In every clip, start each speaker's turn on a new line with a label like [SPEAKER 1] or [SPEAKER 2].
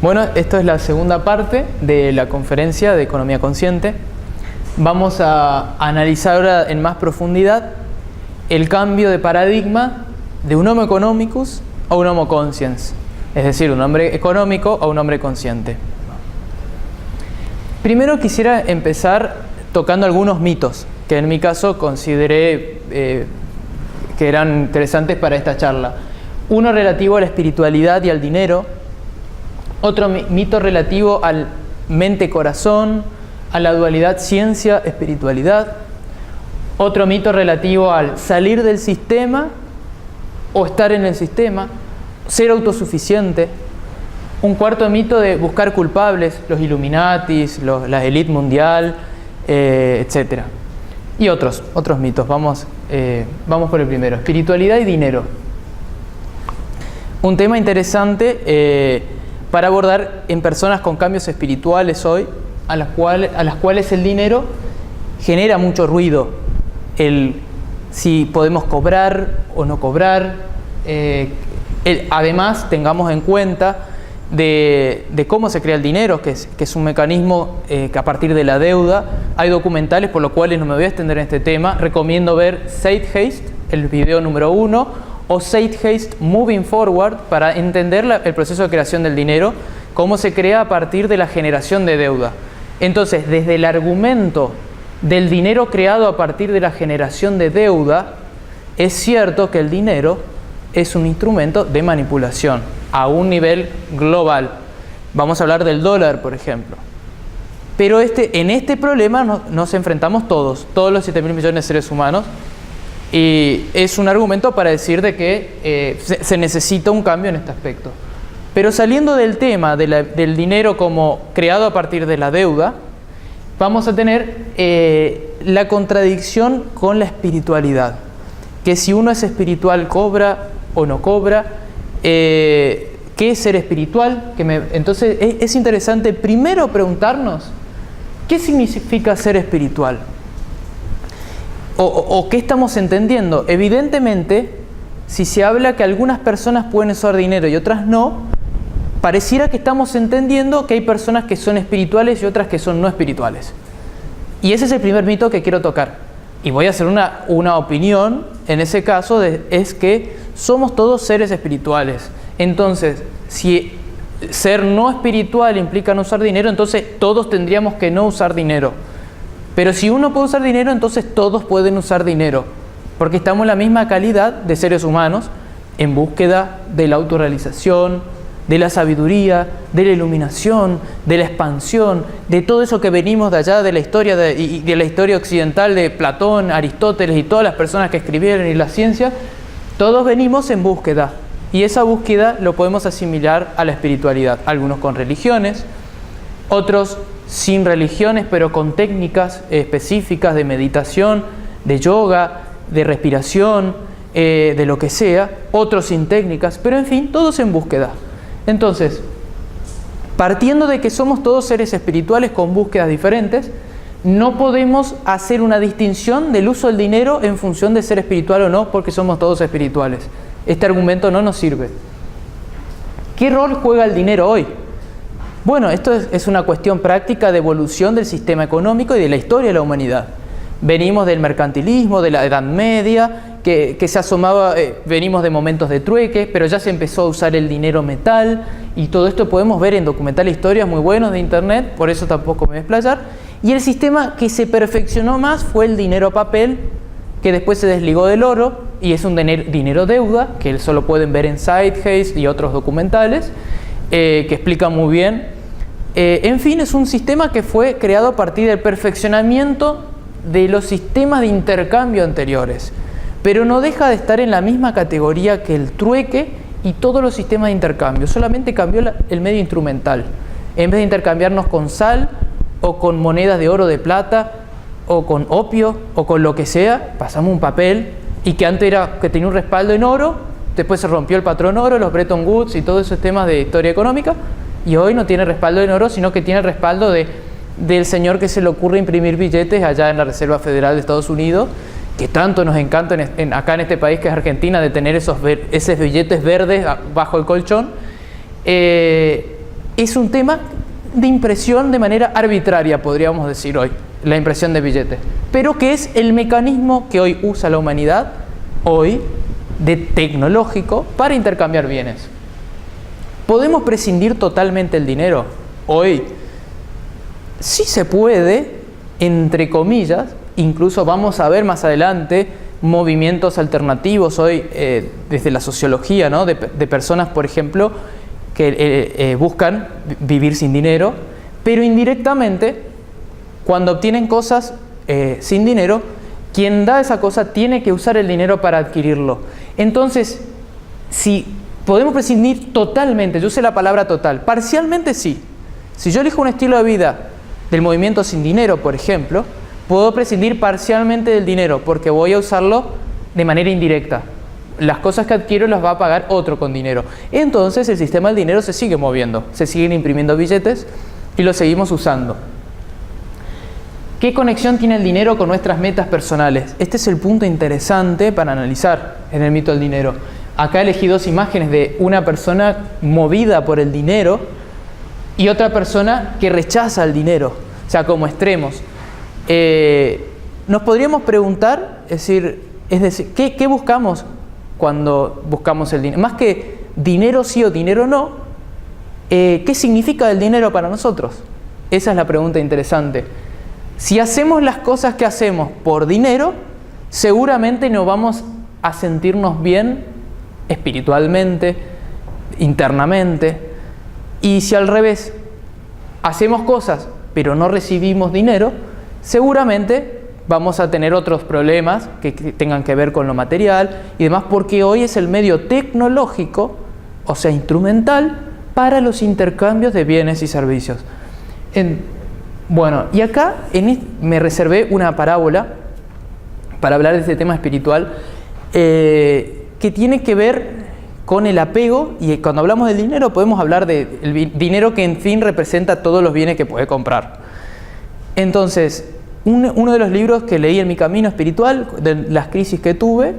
[SPEAKER 1] Bueno, esto es la segunda parte de la conferencia de Economía Consciente. Vamos a analizar ahora en más profundidad el cambio de paradigma de un homo economicus a un homo consciens, es decir, un hombre económico a un hombre consciente. Primero quisiera empezar tocando algunos mitos que en mi caso consideré que eran interesantes para esta charla. Uno relativo a la espiritualidad y al dinero, otro mito relativo al mente-corazón, a la dualidad ciencia-espiritualidad, otro mito relativo al salir del sistema o estar en el sistema, ser autosuficiente, un cuarto mito de buscar culpables, los Illuminatis, la élite mundial, etc. Y otros mitos. Vamos por el primero, espiritualidad y dinero. Un tema interesante para abordar en personas con cambios espirituales hoy, a las cuales el dinero genera mucho ruido. Si podemos cobrar o no cobrar. Además, tengamos en cuenta de cómo se crea el dinero, que es un mecanismo que a partir de la deuda. Hay documentales, por lo cual no me voy a extender en este tema. Recomiendo ver Zeitgeist, el video número 1, o Zeitgeist Moving Forward, para entender el proceso de creación del dinero, cómo se crea a partir de la generación de deuda. Entonces, desde el argumento del dinero creado a partir de la generación de deuda, es cierto que el dinero es un instrumento de manipulación a un nivel global. Vamos a hablar del dólar, por ejemplo. Pero en este problema nos enfrentamos todos los 7.000 millones de seres humanos, y es un argumento para decir de que se necesita un cambio en este aspecto. Pero saliendo del tema del dinero como creado a partir de la deuda, vamos a tener la contradicción con la espiritualidad. Que si uno es espiritual, cobra o no cobra. ¿Qué es ser espiritual? Entonces es interesante primero preguntarnos ¿qué significa ser espiritual? ¿O qué estamos entendiendo? Evidentemente, si se habla que algunas personas pueden usar dinero y otras no, pareciera que estamos entendiendo que hay personas que son espirituales y otras que son no espirituales. Y ese es el primer mito que quiero tocar. Y voy a hacer una opinión, en ese caso, es que somos todos seres espirituales. Entonces, si ser no espiritual implica no usar dinero, entonces todos tendríamos que no usar dinero. Pero si uno puede usar dinero, entonces todos pueden usar dinero, porque estamos en la misma calidad de seres humanos, en búsqueda de la autorrealización, de la sabiduría, de la iluminación, de la expansión, de todo eso que venimos de allá de la historia de la historia occidental de Platón, Aristóteles y todas las personas que escribieron y la ciencia. Todos venimos en búsqueda, y esa búsqueda lo podemos asimilar a la espiritualidad. Algunos con religiones, otros sin religiones, pero con técnicas específicas de meditación, de yoga, de respiración, de lo que sea. Otros sin técnicas, pero en fin, todos en búsqueda. Entonces, partiendo de que somos todos seres espirituales con búsquedas diferentes, no podemos hacer una distinción del uso del dinero en función de ser espiritual o no, porque somos todos espirituales. Este argumento no nos sirve. ¿Qué rol juega el dinero hoy? Bueno, esto es una cuestión práctica de evolución del sistema económico y de la historia de la humanidad. Venimos del mercantilismo, de la Edad Media, que se asomaba, venimos de momentos de trueque, pero ya se empezó a usar el dinero metal, y todo esto podemos ver en documentales historias muy buenos de internet, por eso tampoco me voy a explayar. Y el sistema que se perfeccionó más fue el dinero papel, que después se desligó del oro, y es un dinero deuda, que solo pueden ver en Zeitgeist y otros documentales, que explican muy bien. En fin, es un sistema que fue creado a partir del perfeccionamiento de los sistemas de intercambio anteriores, pero no deja de estar en la misma categoría que el trueque y todos los sistemas de intercambio. Solamente cambió el medio instrumental. En vez de intercambiarnos con sal o con monedas de oro, de plata, o con opio o con lo que sea, pasamos un papel, y que antes que tenía un respaldo en oro, después se rompió el patrón oro, los Bretton Woods y todos esos temas de historia económica, y hoy no tiene respaldo en oro, sino que tiene el respaldo del señor que se le ocurre imprimir billetes allá en la Reserva Federal de Estados Unidos, que tanto nos encanta acá en este país que es Argentina, de tener esos billetes verdes bajo el colchón. es un tema de impresión de manera arbitraria, podríamos decir hoy, la impresión de billetes, pero que es el mecanismo que hoy usa la humanidad, hoy, de tecnológico, para intercambiar bienes. ¿Podemos prescindir totalmente el dinero? Hoy sí se puede, entre comillas, incluso vamos a ver más adelante movimientos alternativos hoy desde la sociología, ¿no? de personas, por ejemplo, que buscan vivir sin dinero, pero indirectamente, cuando obtienen cosas sin dinero, quien da esa cosa tiene que usar el dinero para adquirirlo. Entonces, si podemos prescindir totalmente, yo usé la palabra total, parcialmente sí. Si yo elijo un estilo de vida del movimiento sin dinero, por ejemplo, puedo prescindir parcialmente del dinero porque voy a usarlo de manera indirecta. Las cosas que adquiero las va a pagar otro con dinero. Entonces el sistema del dinero se sigue moviendo, se siguen imprimiendo billetes y los seguimos usando. ¿Qué conexión tiene el dinero con nuestras metas personales? Este es el punto interesante para analizar en el mito del dinero. Acá elegí dos imágenes de una persona movida por el dinero y otra persona que rechaza el dinero, o sea, como extremos. Nos podríamos preguntar, es decir, ¿qué buscamos cuando buscamos el dinero? Más que dinero sí o dinero no, ¿qué significa el dinero para nosotros? Esa es la pregunta interesante. Si hacemos las cosas que hacemos por dinero, seguramente no vamos a sentirnos bien espiritualmente, internamente. Y si al revés, hacemos cosas pero no recibimos dinero, seguramente vamos a tener otros problemas que tengan que ver con lo material y demás, porque hoy es el medio tecnológico, o sea, instrumental, para los intercambios de bienes y servicios. Bueno, y acá me reservé una parábola para hablar de este tema espiritual que tiene que ver con el apego, y cuando hablamos del dinero podemos hablar del dinero que en fin representa todos los bienes que puede comprar. Entonces, uno de los libros que leí en mi camino espiritual, de las crisis que tuve,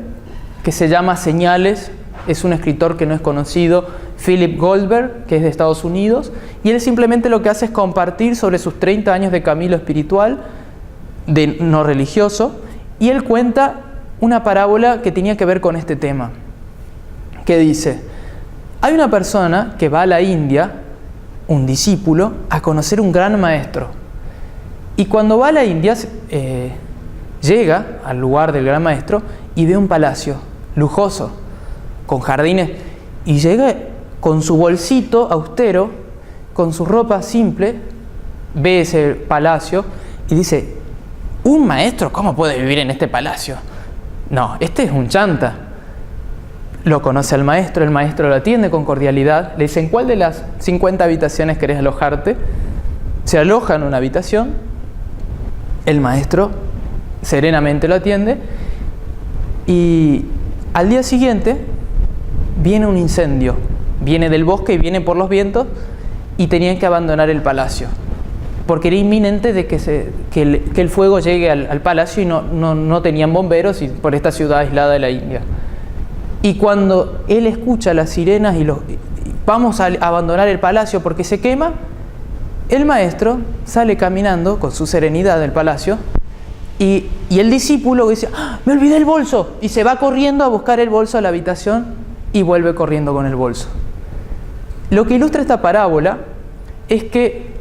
[SPEAKER 1] que se llama Señales, es un escritor que no es conocido, Philip Goldberg, que es de Estados Unidos, y él simplemente lo que hace es compartir sobre sus 30 años de camino espiritual, de no religioso, y él cuenta una parábola que tenía que ver con este tema, que dice: hay una persona que va a la India, un discípulo, a conocer un gran maestro, y cuando va a la India llega al lugar del gran maestro y ve un palacio lujoso, con jardines, y llega con su bolsito austero, con su ropa simple, ve ese palacio y dice: ¿un maestro cómo puede vivir en este palacio? No, este es un chanta. Lo conoce al maestro, el maestro lo atiende con cordialidad, le dice: ¿en cuál de las 50 habitaciones querés alojarte? Se aloja en una habitación, el maestro serenamente lo atiende, y al día siguiente viene un incendio, viene del bosque y viene por los vientos, y tenían que abandonar el palacio, porque era inminente de que el fuego llegue al palacio, y no tenían bomberos y por esta ciudad aislada de la India. Y cuando él escucha las sirenas y vamos a abandonar el palacio porque se quema, el maestro sale caminando con su serenidad del palacio, y el discípulo dice: ¡ah, me olvidé el bolso! Y se va corriendo a buscar el bolso a la habitación y vuelve corriendo con el bolso. Lo que ilustra esta parábola es que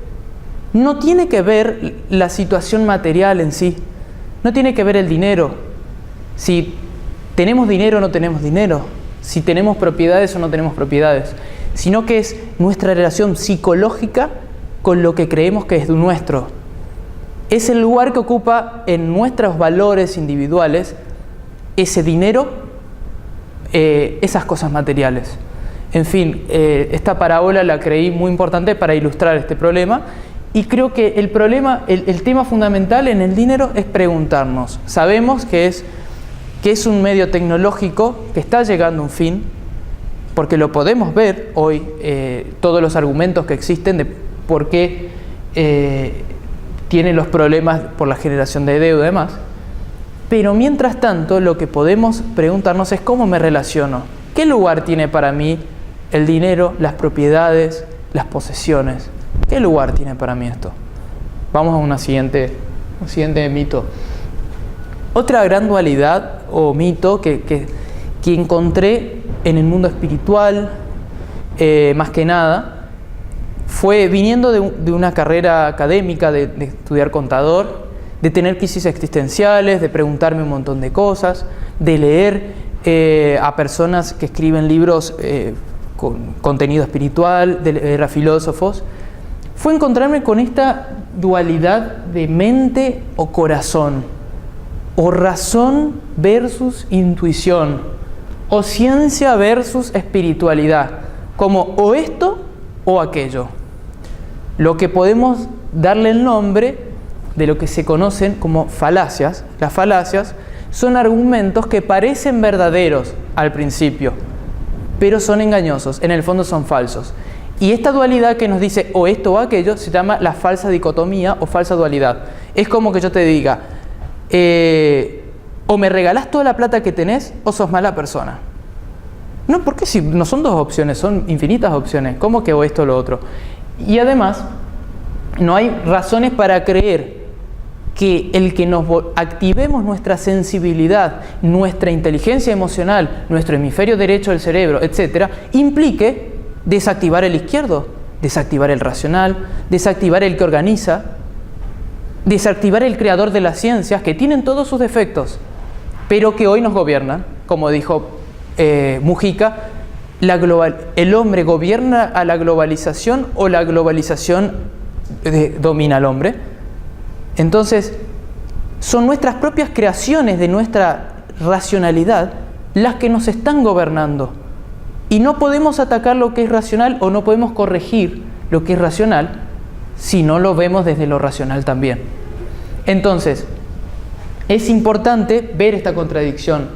[SPEAKER 1] no tiene que ver la situación material en sí, no tiene que ver el dinero, si tenemos dinero o no tenemos dinero, si tenemos propiedades o no tenemos propiedades, sino que es nuestra relación psicológica con lo que creemos que es nuestro. Es el lugar que ocupa en nuestros valores individuales ese dinero, esas cosas materiales. En fin, esta parábola la creí muy importante para ilustrar este problema, y creo que el tema fundamental en el dinero es preguntarnos. Sabemos que es un medio tecnológico que está llegando a un fin, porque lo podemos ver hoy, todos los argumentos que existen de por qué tiene los problemas por la generación de deuda y demás. Pero mientras tanto, lo que podemos preguntarnos es: ¿cómo me relaciono? ¿Qué lugar tiene para mí el dinero, las propiedades, las posesiones. ¿Qué lugar tiene para mí esto? Vamos a un siguiente mito. Otra gran dualidad o mito que encontré en el mundo espiritual, más que nada, fue viniendo de una carrera académica, de estudiar contador, de tener crisis existenciales, de preguntarme un montón de cosas, de leer a personas que escriben libros con contenido espiritual, de leer a filósofos, fue encontrarme con esta dualidad de mente o corazón, o razón versus intuición, o ciencia versus espiritualidad, como o esto o aquello. Lo que podemos darle el nombre de lo que se conocen como falacias. Las falacias son argumentos que parecen verdaderos al principio, pero son engañosos, en el fondo son falsos. Y esta dualidad que nos dice o esto o aquello se llama la falsa dicotomía o falsa dualidad. Es como que yo te diga, o me regalás toda la plata que tenés o sos mala persona. No, porque si no son dos opciones, son infinitas opciones. ¿Cómo que o esto o lo otro? Y además, no hay razones para creer que el que nos activemos nuestra sensibilidad, nuestra inteligencia emocional, nuestro hemisferio derecho del cerebro, etc., implique desactivar el izquierdo, desactivar el racional, desactivar el que organiza, desactivar el creador de las ciencias, que tienen todos sus defectos, pero que hoy nos gobiernan. Como dijo Mujica, el hombre gobierna a la globalización o la globalización domina al hombre. Entonces, son nuestras propias creaciones de nuestra racionalidad las que nos están gobernando. Y no podemos atacar lo que es racional o no podemos corregir lo que es racional si no lo vemos desde lo racional también. Entonces, es importante ver esta contradicción.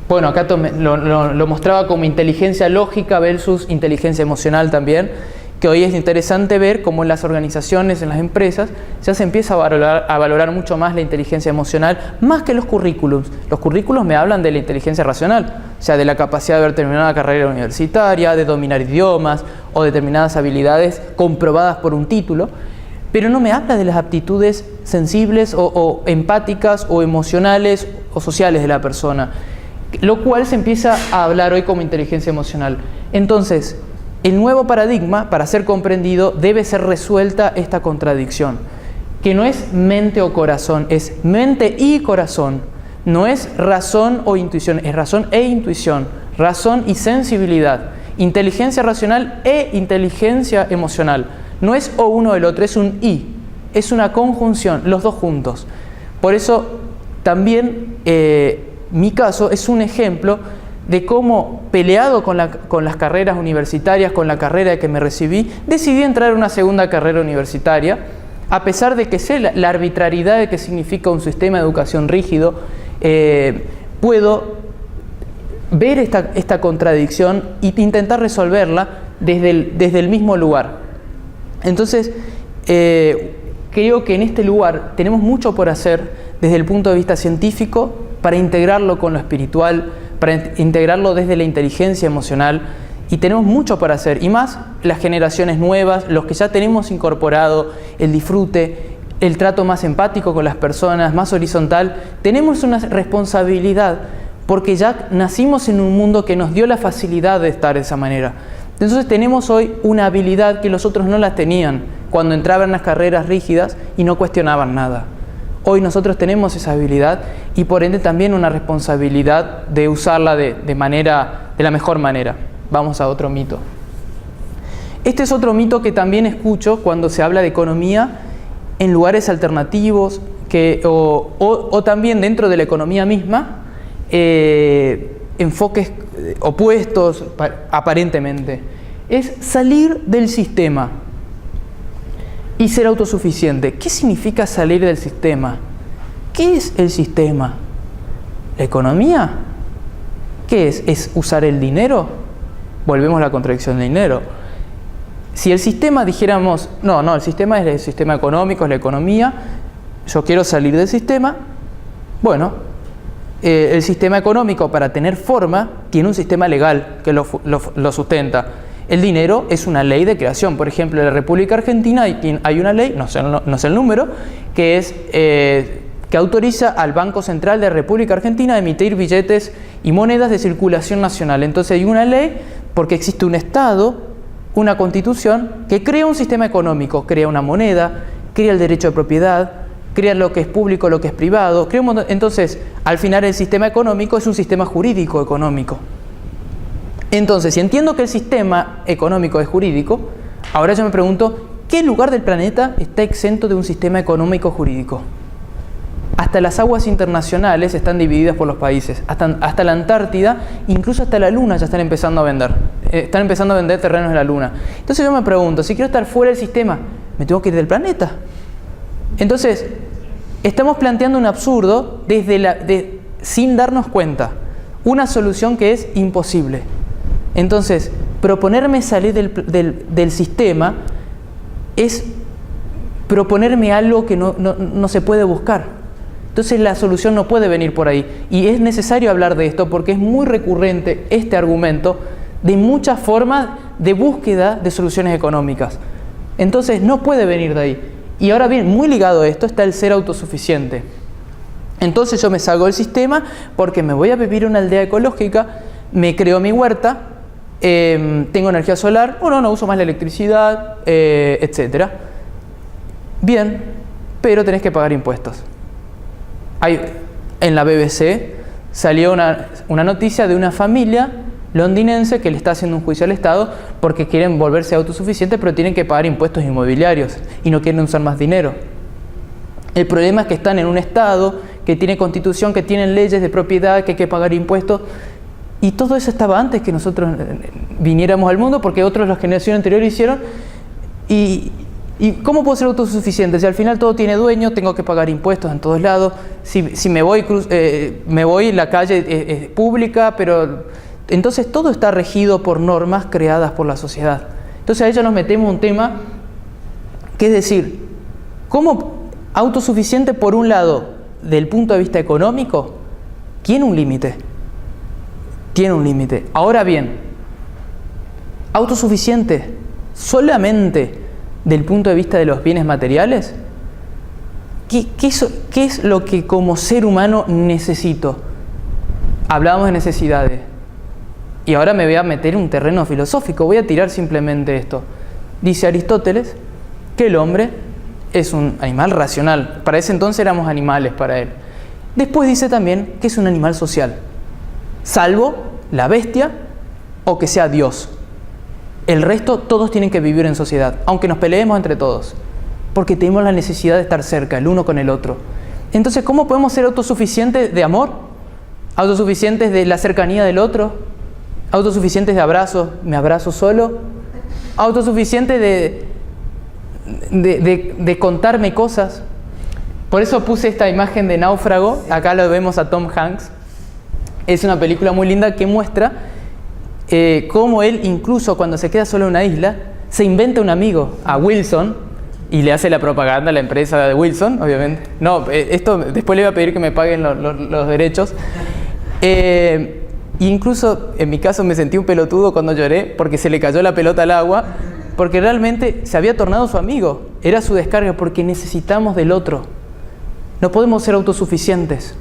[SPEAKER 1] Bueno, acá lo mostraba como inteligencia lógica versus inteligencia emocional también, que hoy es interesante ver cómo en las organizaciones, en las empresas, ya se empieza a valorar mucho más la inteligencia emocional, más que los currículums. Los currículums me hablan de la inteligencia racional, o sea, de la capacidad de haber terminado una carrera universitaria, de dominar idiomas o determinadas habilidades comprobadas por un título, pero no me habla de las aptitudes sensibles o empáticas o emocionales o sociales de la persona, lo cual se empieza a hablar hoy como inteligencia emocional. Entonces, el nuevo paradigma, para ser comprendido, debe ser resuelta esta contradicción, que no es mente o corazón, es mente y corazón. No es razón o intuición, es razón e intuición, razón y sensibilidad, inteligencia racional e inteligencia emocional. No es o uno o el otro, es un y, es una conjunción, los dos juntos. Por eso también mi caso es un ejemplo de cómo, peleado con las carreras universitarias, con la carrera de que me recibí, decidí entrar a una segunda carrera universitaria, a pesar de que sé la arbitrariedad de que significa un sistema de educación rígido. Puedo ver esta contradicción e intentar resolverla desde el mismo lugar. Entonces, creo que en este lugar tenemos mucho por hacer desde el punto de vista científico para integrarlo con lo espiritual, para integrarlo desde la inteligencia emocional, y tenemos mucho para hacer, y más las generaciones nuevas, los que ya tenemos incorporado el disfrute, el trato más empático con las personas, más horizontal. Tenemos una responsabilidad porque ya nacimos en un mundo que nos dio la facilidad de estar de esa manera. Entonces tenemos hoy una habilidad que los otros no la tenían cuando entraban en las carreras rígidas y no cuestionaban nada. Hoy nosotros tenemos esa habilidad y por ende también una responsabilidad de usarla de la mejor manera. Vamos a otro mito. Este es otro mito que también escucho cuando se habla de economía en lugares alternativos o también dentro de la economía misma, enfoques opuestos aparentemente. Es salir del sistema y ser autosuficiente. ¿Qué significa salir del sistema? ¿Qué es el sistema? ¿La economía? ¿Qué es? ¿Es usar el dinero? Volvemos a la contradicción del dinero. Si el sistema dijéramos, no, el sistema es el sistema económico, es la economía, yo quiero salir del sistema, bueno, el sistema económico para tener forma tiene un sistema legal que lo sustenta. el dinero es una ley de creación. Por ejemplo, en la República Argentina hay una ley, no sé el número, que es que autoriza al Banco Central de la República Argentina a emitir billetes y monedas de circulación nacional. Entonces hay una ley porque existe un Estado, una Constitución, que crea un sistema económico, crea una moneda, crea el derecho de propiedad, crea lo que es público, lo que es privado. Entonces, al final el sistema económico es un sistema jurídico económico. Entonces, si entiendo que el sistema económico es jurídico, ahora yo me pregunto, ¿qué lugar del planeta está exento de un sistema económico jurídico? Hasta las aguas internacionales están divididas por los países, hasta la Antártida, incluso hasta la Luna ya están empezando a vender. Están empezando a vender terrenos en la Luna. Entonces yo me pregunto, si quiero estar fuera del sistema, ¿me tengo que ir del planeta? Entonces, estamos planteando un absurdo sin darnos cuenta, una solución que es imposible. Entonces, proponerme salir del sistema es proponerme algo que no se puede buscar. Entonces la solución no puede venir por ahí. Y es necesario hablar de esto porque es muy recurrente este argumento de muchas formas de búsqueda de soluciones económicas. Entonces no puede venir de ahí. Y ahora bien, muy ligado a esto está el ser autosuficiente. Entonces yo me salgo del sistema porque me voy a vivir en una aldea ecológica, me creo mi huerta, tengo energía solar, no uso más la electricidad, etc. Bien, pero tenés que pagar impuestos. En la BBC salió una noticia de una familia londinense que le está haciendo un juicio al Estado porque quieren volverse autosuficientes, pero tienen que pagar impuestos inmobiliarios y no quieren usar más dinero. El problema es que están en un Estado que tiene constitución, que tienen leyes de propiedad, que hay que pagar impuestos, y todo eso estaba antes que nosotros viniéramos al mundo, porque otros, la generación anterior, hicieron. ¿Y cómo puedo ser autosuficiente? Si al final todo tiene dueño, tengo que pagar impuestos en todos lados. Si me voy, la calle es pública, pero entonces todo está regido por normas creadas por la sociedad. Entonces a ello nos metemos un tema que es decir, ¿cómo autosuficiente por un lado, del punto de vista económico? Tiene un límite. Tiene un límite. Ahora bien, autosuficiente solamente del punto de vista de los bienes materiales, ¿qué es lo que como ser humano necesito? Hablábamos de necesidades. Y ahora me voy a meter en un terreno filosófico, voy a tirar simplemente esto. Dice Aristóteles que el hombre es un animal racional. Para ese entonces éramos animales para él. Después dice también que es un animal social, salvo la bestia o que sea Dios. El resto, todos tienen que vivir en sociedad, aunque nos peleemos entre todos, porque tenemos la necesidad de estar cerca, el uno con el otro. Entonces, ¿cómo podemos ser autosuficientes de amor? ¿Autosuficientes de la cercanía del otro? ¿Autosuficientes de abrazos? ¿Me abrazo solo? ¿Autosuficientes de contarme cosas? Por eso puse esta imagen de Náufrago, acá lo vemos a Tom Hanks. Es una película muy linda que muestra cómo él, incluso cuando se queda solo en una isla, se inventa un amigo, a Wilson, y le hace la propaganda a la empresa de Wilson, obviamente. No, esto después le voy a pedir que me paguen los derechos. Incluso en mi caso me sentí un pelotudo cuando lloré porque se le cayó la pelota al agua, porque realmente se había tornado su amigo, era su descarga, porque necesitamos del otro. No podemos ser autosuficientes.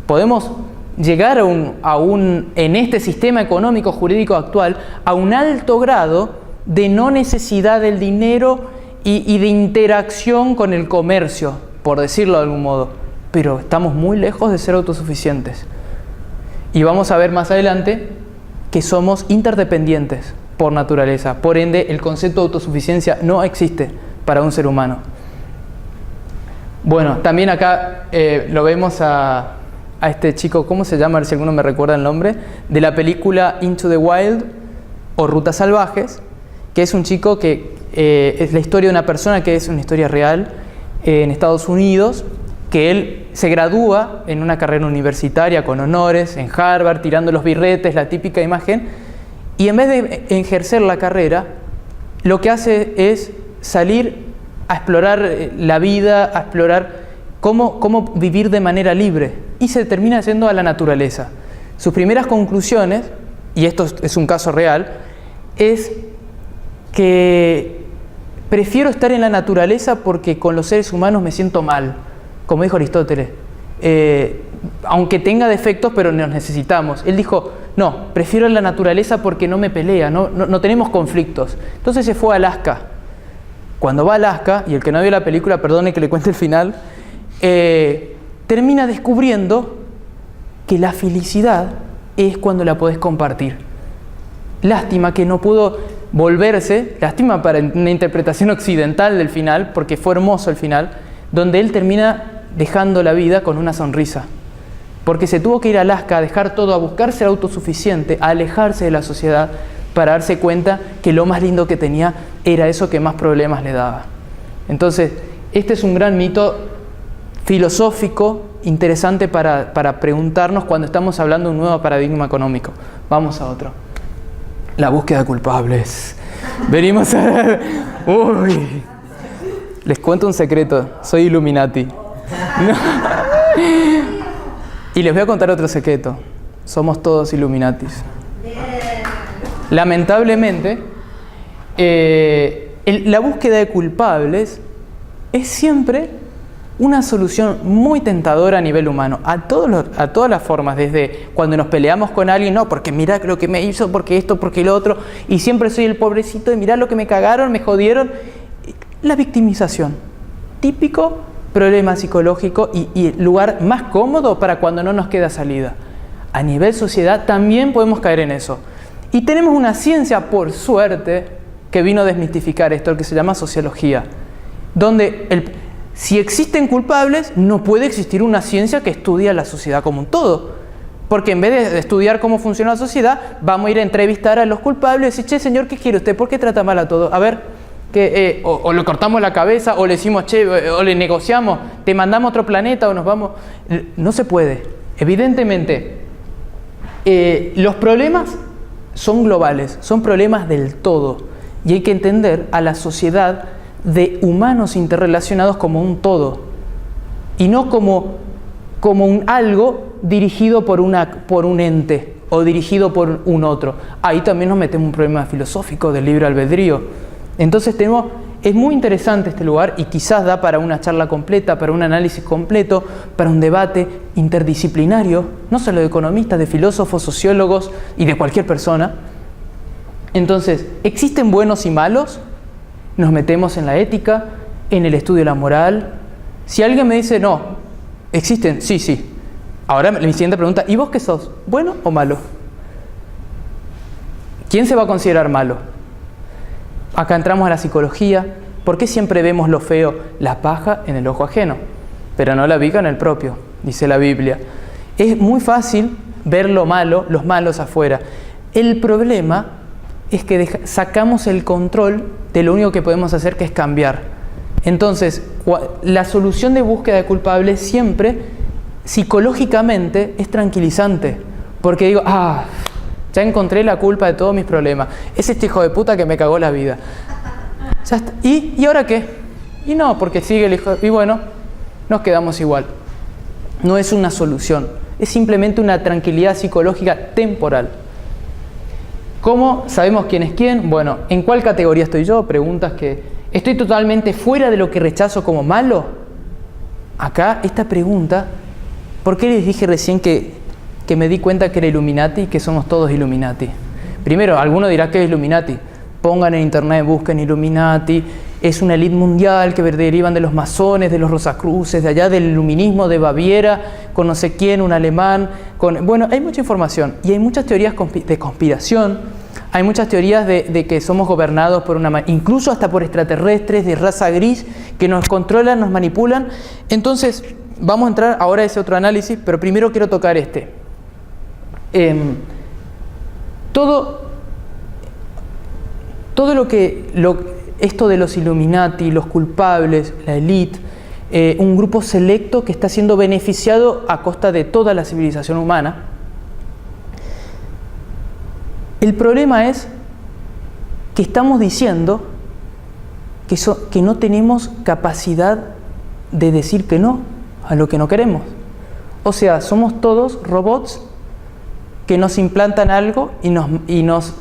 [SPEAKER 1] Podemos llegar en este sistema económico jurídico actual a un alto grado de no necesidad del dinero y de interacción con el comercio, por decirlo de algún modo, pero estamos muy lejos de ser autosuficientes. Y vamos a ver más adelante que somos interdependientes por naturaleza, por ende el concepto de autosuficiencia no existe para un ser humano. Bueno, también acá lo vemos a este chico, ¿cómo se llama? Si alguno me recuerda el nombre, de la película Into the Wild o Rutas Salvajes, que es un chico que es la historia de una persona que es una historia real en Estados Unidos, que él se gradúa en una carrera universitaria con honores en Harvard, tirando los birretes, la típica imagen, y en vez de ejercer la carrera, lo que hace es salir a explorar la vida, a explorar cómo vivir de manera libre, y se termina yendo a la naturaleza. Sus primeras conclusiones, y esto es un caso real, es que prefiero estar en la naturaleza porque con los seres humanos me siento mal, como dijo Aristóteles. Aunque tenga defectos, pero nos necesitamos. Él dijo, no, prefiero la naturaleza porque no me pelea, no tenemos conflictos. Entonces se fue a Alaska. Cuando va a Alaska, y el que no vio la película, perdone que le cuente el final, termina descubriendo que la felicidad es cuando la podés compartir. Lástima que no pudo volverse, lástima para una interpretación occidental del final, porque fue hermoso el final, donde él termina dejando la vida con una sonrisa. Porque se tuvo que ir a Alaska, a dejar todo, a buscarse el autosuficiente, a alejarse de la sociedad, para darse cuenta que lo más lindo que tenía era eso que más problemas le daba. Entonces, este es un gran mito filosófico, interesante para preguntarnos cuando estamos hablando de un nuevo paradigma económico. Vamos a otro. La búsqueda de culpables. Venimos a ver... Uy. Les cuento un secreto. Soy Illuminati. No. Y les voy a contar otro secreto. Somos todos Illuminatis. Lamentablemente, la búsqueda de culpables es siempre una solución muy tentadora a nivel humano, a todas las formas, desde cuando nos peleamos con alguien, no, porque mirá lo que me hizo, porque esto, porque lo otro, y siempre soy el pobrecito de mirá lo que me cagaron, me jodieron. La victimización, típico problema psicológico y el lugar más cómodo para cuando no nos queda salida. A nivel sociedad también podemos caer en eso. Y tenemos una ciencia, por suerte, que vino a desmistificar esto, que se llama sociología, donde si existen culpables, no puede existir una ciencia que estudie a la sociedad como un todo. Porque en vez de estudiar cómo funciona la sociedad, vamos a ir a entrevistar a los culpables y decir, che, señor, ¿qué quiere usted? ¿Por qué trata mal a todos? A ver, o le cortamos la cabeza, o le decimos, che, o le negociamos, te mandamos a otro planeta, o nos vamos... No se puede. Evidentemente, los problemas son globales, son problemas del todo. Y hay que entender a la sociedad de humanos interrelacionados como un todo y no como un algo dirigido por un ente o dirigido por un otro. Ahí también nos metemos un problema filosófico del libre albedrío. Entonces es muy interesante este lugar y quizás da para una charla completa, para un análisis completo, para un debate interdisciplinario, no solo de economistas, de filósofos, sociólogos y de cualquier persona. Entonces, ¿existen buenos y malos? Nos metemos en la ética, en el estudio de la moral. Si alguien me dice, no, existen, sí. Ahora mi siguiente pregunta, ¿y vos qué sos? ¿Bueno o malo? ¿Quién se va a considerar malo? Acá entramos a la psicología. ¿Por qué siempre vemos lo feo? La paja en el ojo ajeno, pero no la viga en el propio, dice la Biblia. Es muy fácil ver lo malo, los malos afuera. El problema es que sacamos el control de lo único que podemos hacer, que es cambiar. Entonces, la solución de búsqueda de culpables siempre, psicológicamente, es tranquilizante. Porque digo, ya encontré la culpa de todos mis problemas. Es este hijo de puta que me cagó la vida. Ya está. ¿Y ahora qué? Y no, porque sigue el hijo y bueno, nos quedamos igual. No es una solución. Es simplemente una tranquilidad psicológica temporal. ¿Cómo sabemos quién es quién? Bueno, ¿en cuál categoría estoy yo? Preguntas que... ¿Estoy totalmente fuera de lo que rechazo como malo? Acá, esta pregunta... ¿Por qué les dije recién que me di cuenta que era Illuminati y que somos todos Illuminati? Primero, alguno dirá que es Illuminati. Pongan en internet, busquen Illuminati. Es una élite mundial que derivan de los masones, de los rosacruces, de allá del iluminismo de Baviera, con no sé quién, un alemán. Bueno, hay mucha información y hay muchas teorías de conspiración. Hay muchas teorías de que somos gobernados por incluso hasta por extraterrestres de raza gris que nos controlan, nos manipulan. Entonces, vamos a entrar ahora a ese otro análisis, pero primero quiero tocar este. Todo esto de los Illuminati, los culpables, la élite, un grupo selecto que está siendo beneficiado a costa de toda la civilización humana. El problema es que estamos diciendo que no tenemos capacidad de decir que no a lo que no queremos. O sea, somos todos robots que nos implantan algo y nos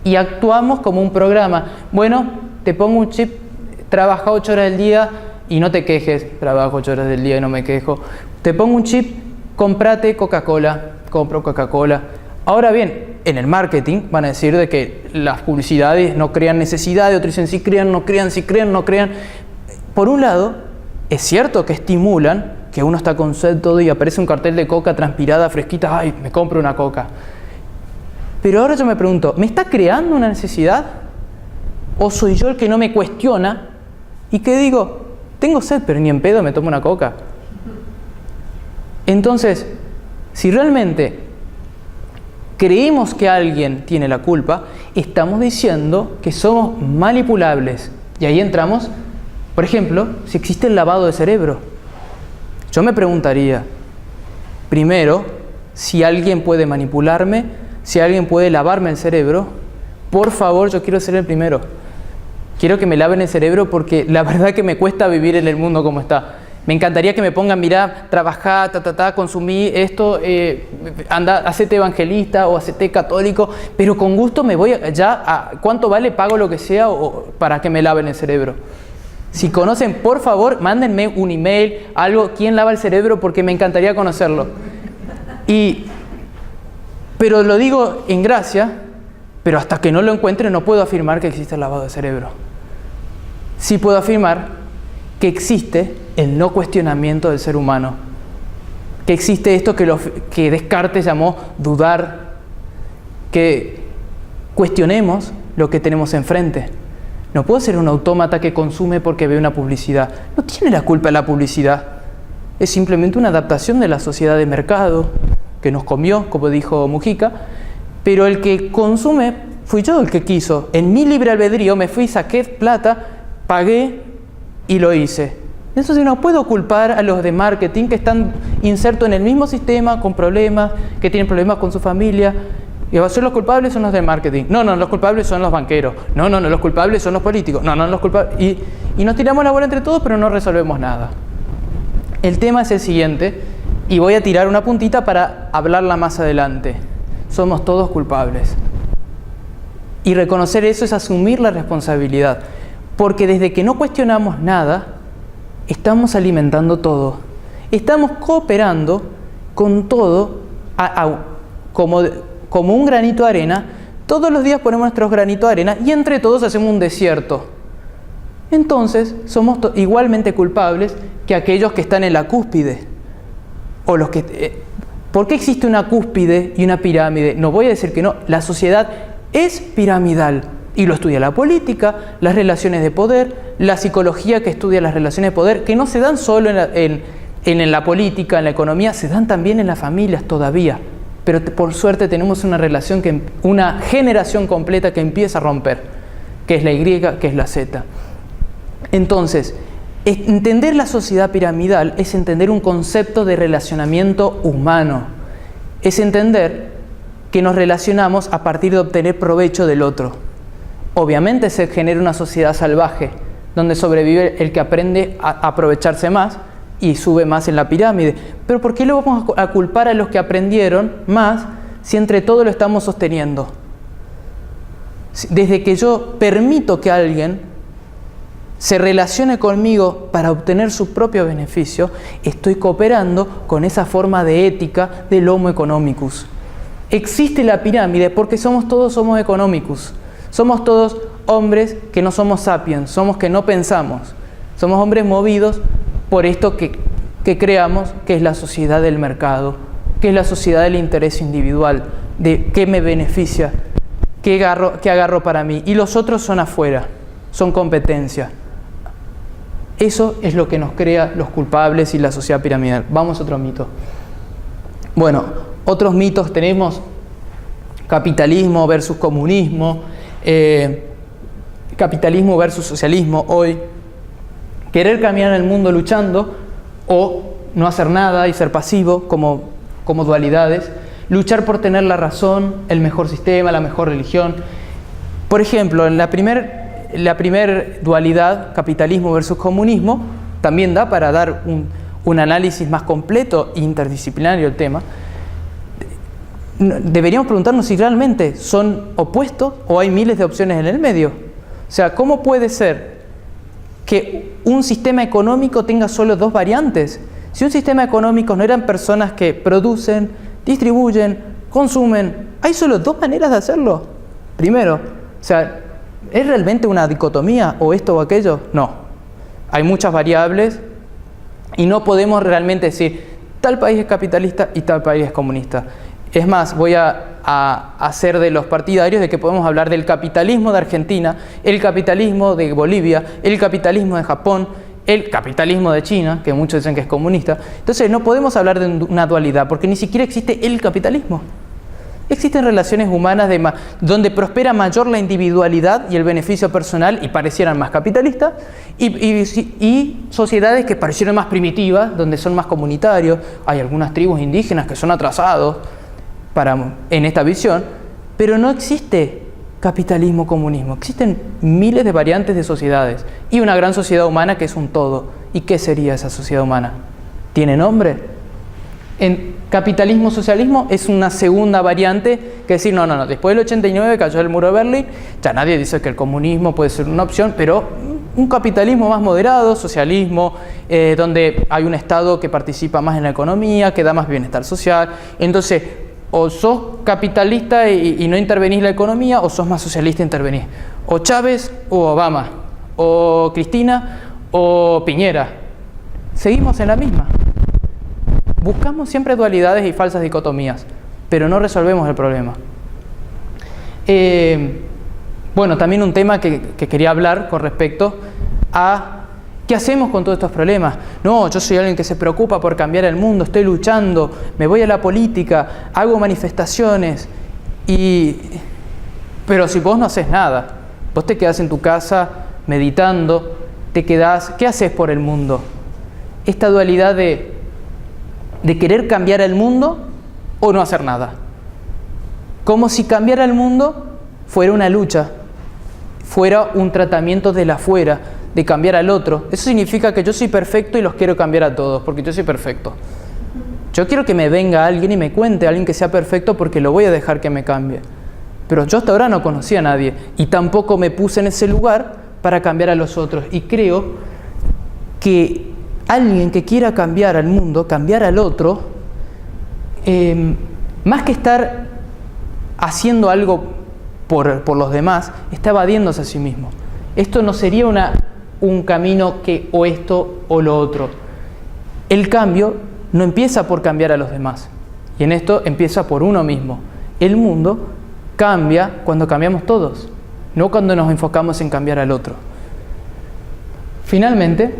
[SPEAKER 1] y actuamos como un programa. Bueno, te pongo un chip, trabaja 8 horas del día y no te quejes, trabajo 8 horas del día y no me quejo. Te pongo un chip, cómprate Coca-Cola, compro Coca-Cola. Ahora bien, en el marketing van a decir de que las publicidades no crean necesidad, otros dicen si crean, no crean, si crean, no crean. Por un lado, es cierto que estimulan, que uno está con sed todo y aparece un cartel de Coca transpirada, fresquita, ¡ay, me compro una Coca! Pero ahora yo me pregunto, ¿me está creando una necesidad? ¿O soy yo el que no me cuestiona y que digo, tengo sed, pero ni en pedo me tomo una Coca? Entonces, si realmente creemos que alguien tiene la culpa, estamos diciendo que somos manipulables. Y ahí entramos, por ejemplo, si existe el lavado de cerebro. Yo me preguntaría, primero, si alguien puede manipularme, si alguien puede lavarme el cerebro. Por favor, yo quiero ser el primero. Quiero que me laven el cerebro porque la verdad que me cuesta vivir en el mundo como está. Me encantaría que me pongan, mirá, trabajá, consumí esto, anda, hacete evangelista o hacete católico, pero con gusto me voy ¿cuánto vale? Pago lo que sea para que me laven el cerebro. Si conocen, por favor, mándenme un email, algo, ¿quién lava el cerebro? Porque me encantaría conocerlo. Pero lo digo en gracia, pero hasta que no lo encuentre no puedo afirmar que existe el lavado de cerebro. Sí puedo afirmar que existe el no cuestionamiento del ser humano, que existe esto que Descartes llamó dudar, que cuestionemos lo que tenemos enfrente. No puedo ser un autómata que consume porque ve una publicidad. No tiene la culpa la publicidad, es simplemente una adaptación de la sociedad de mercado que nos comió, como dijo Mujica, pero el que consume fui yo el que quiso. En mi libre albedrío me fui, saqué plata, pagué y lo hice. Entonces no puedo culpar a los de marketing que están insertos en el mismo sistema, con problemas, que tienen problemas con su familia. Y los culpables son los de marketing. No, los culpables son los banqueros. No, los culpables son los políticos. No, los culpables. Y nos tiramos la bola entre todos, pero no resolvemos nada. El tema es el siguiente, y voy a tirar una puntita para hablarla más adelante. Somos todos culpables. Y reconocer eso es asumir la responsabilidad. Porque desde que no cuestionamos nada, estamos alimentando todo. Estamos cooperando con todo como un granito de arena. Todos los días ponemos nuestros granitos de arena y entre todos hacemos un desierto. Entonces, somos igualmente culpables que aquellos que están en la cúspide. O los que... ¿Por qué existe una cúspide y una pirámide? No voy a decir que no. La sociedad es piramidal. Y lo estudia la política, las relaciones de poder, la psicología que estudia las relaciones de poder, que no se dan solo en la política, en la economía, se dan también en las familias todavía. Pero por suerte tenemos una generación completa que empieza a romper, que es la Y, que es la Z. Entonces, entender la sociedad piramidal es entender un concepto de relacionamiento humano. Es entender que nos relacionamos a partir de obtener provecho del otro. Obviamente se genera una sociedad salvaje, donde sobrevive el que aprende a aprovecharse más y sube más en la pirámide. Pero ¿por qué le vamos a culpar a los que aprendieron más si entre todos lo estamos sosteniendo? Desde que yo permito que alguien se relacione conmigo para obtener su propio beneficio, estoy cooperando con esa forma de ética del Homo economicus. Existe la pirámide porque todos somos economicus. Somos todos hombres que no somos sapiens, somos que no pensamos. Somos hombres movidos por esto que creamos que es la sociedad del mercado, que es la sociedad del interés individual, de qué me beneficia, qué agarro para mí. Y los otros son afuera, son competencia. Eso es lo que nos crea los culpables y la sociedad piramidal. Vamos a otro mito. Bueno, otros mitos tenemos: capitalismo versus comunismo, capitalismo versus socialismo hoy, querer caminar en el mundo luchando o no hacer nada y ser pasivo como dualidades, luchar por tener la razón, el mejor sistema, la mejor religión. Por ejemplo, en la primer dualidad, capitalismo versus comunismo, también da para dar un análisis más completo e interdisciplinario del tema. deberíamos preguntarnos si realmente son opuestos o hay miles de opciones en el medio. O sea, ¿cómo puede ser que un sistema económico tenga solo dos variantes? Si un sistema económico no eran personas que producen, distribuyen, consumen, hay solo dos maneras de hacerlo. Primero, o sea, ¿es realmente una dicotomía o esto o aquello? No. Hay muchas variables y no podemos realmente decir tal país es capitalista y tal país es comunista. Es más, voy a hacer de los partidarios de que podemos hablar del capitalismo de Argentina, el capitalismo de Bolivia, el capitalismo de Japón, el capitalismo de China, que muchos dicen que es comunista. Entonces no podemos hablar de una dualidad, porque ni siquiera existe el capitalismo. Existen relaciones humanas donde prospera mayor la individualidad y el beneficio personal y parecieran más capitalistas, y sociedades que parecieran más primitivas, donde son más comunitarios. Hay algunas tribus indígenas que son atrasados en esta visión, pero no existe capitalismo, comunismo. Existen miles de variantes de sociedades y una gran sociedad humana que es un todo. ¿Y qué sería esa sociedad humana? ¿Tiene nombre? En capitalismo, socialismo es una segunda variante que decir, no, después del 89 cayó el muro de Berlín, ya nadie dice que el comunismo puede ser una opción, pero un capitalismo más moderado, socialismo, donde hay un Estado que participa más en la economía, que da más bienestar social. Entonces, o sos capitalista y no intervenís en la economía, o sos más socialista e intervenís. O Chávez o Obama, o Cristina o Piñera. Seguimos en la misma. Buscamos siempre dualidades y falsas dicotomías, pero no resolvemos el problema. Bueno, también un tema que quería hablar con respecto a ¿qué hacemos con todos estos problemas? No, yo soy alguien que se preocupa por cambiar el mundo, estoy luchando, me voy a la política, hago manifestaciones, pero si vos no haces nada, vos te quedás en tu casa meditando, ¿qué haces por el mundo? Esta dualidad de querer cambiar el mundo o no hacer nada. Como si cambiar el mundo fuera una lucha, fuera un tratamiento del afuera, de cambiar al otro. Eso significa que yo soy perfecto y los quiero cambiar a todos, porque yo soy perfecto. Yo quiero que me venga alguien y me cuente, alguien que sea perfecto, porque lo voy a dejar que me cambie. Pero yo hasta ahora no conocía a nadie y tampoco me puse en ese lugar para cambiar a los otros. Y creo que alguien que quiera cambiar al mundo, cambiar al otro, más que estar haciendo algo por los demás, está evadiéndose a sí mismo. Esto no sería un camino que o esto o lo otro. El cambio no empieza por cambiar a los demás, y en esto empieza por uno mismo. El mundo cambia cuando cambiamos todos, no cuando nos enfocamos en cambiar al otro. Finalmente,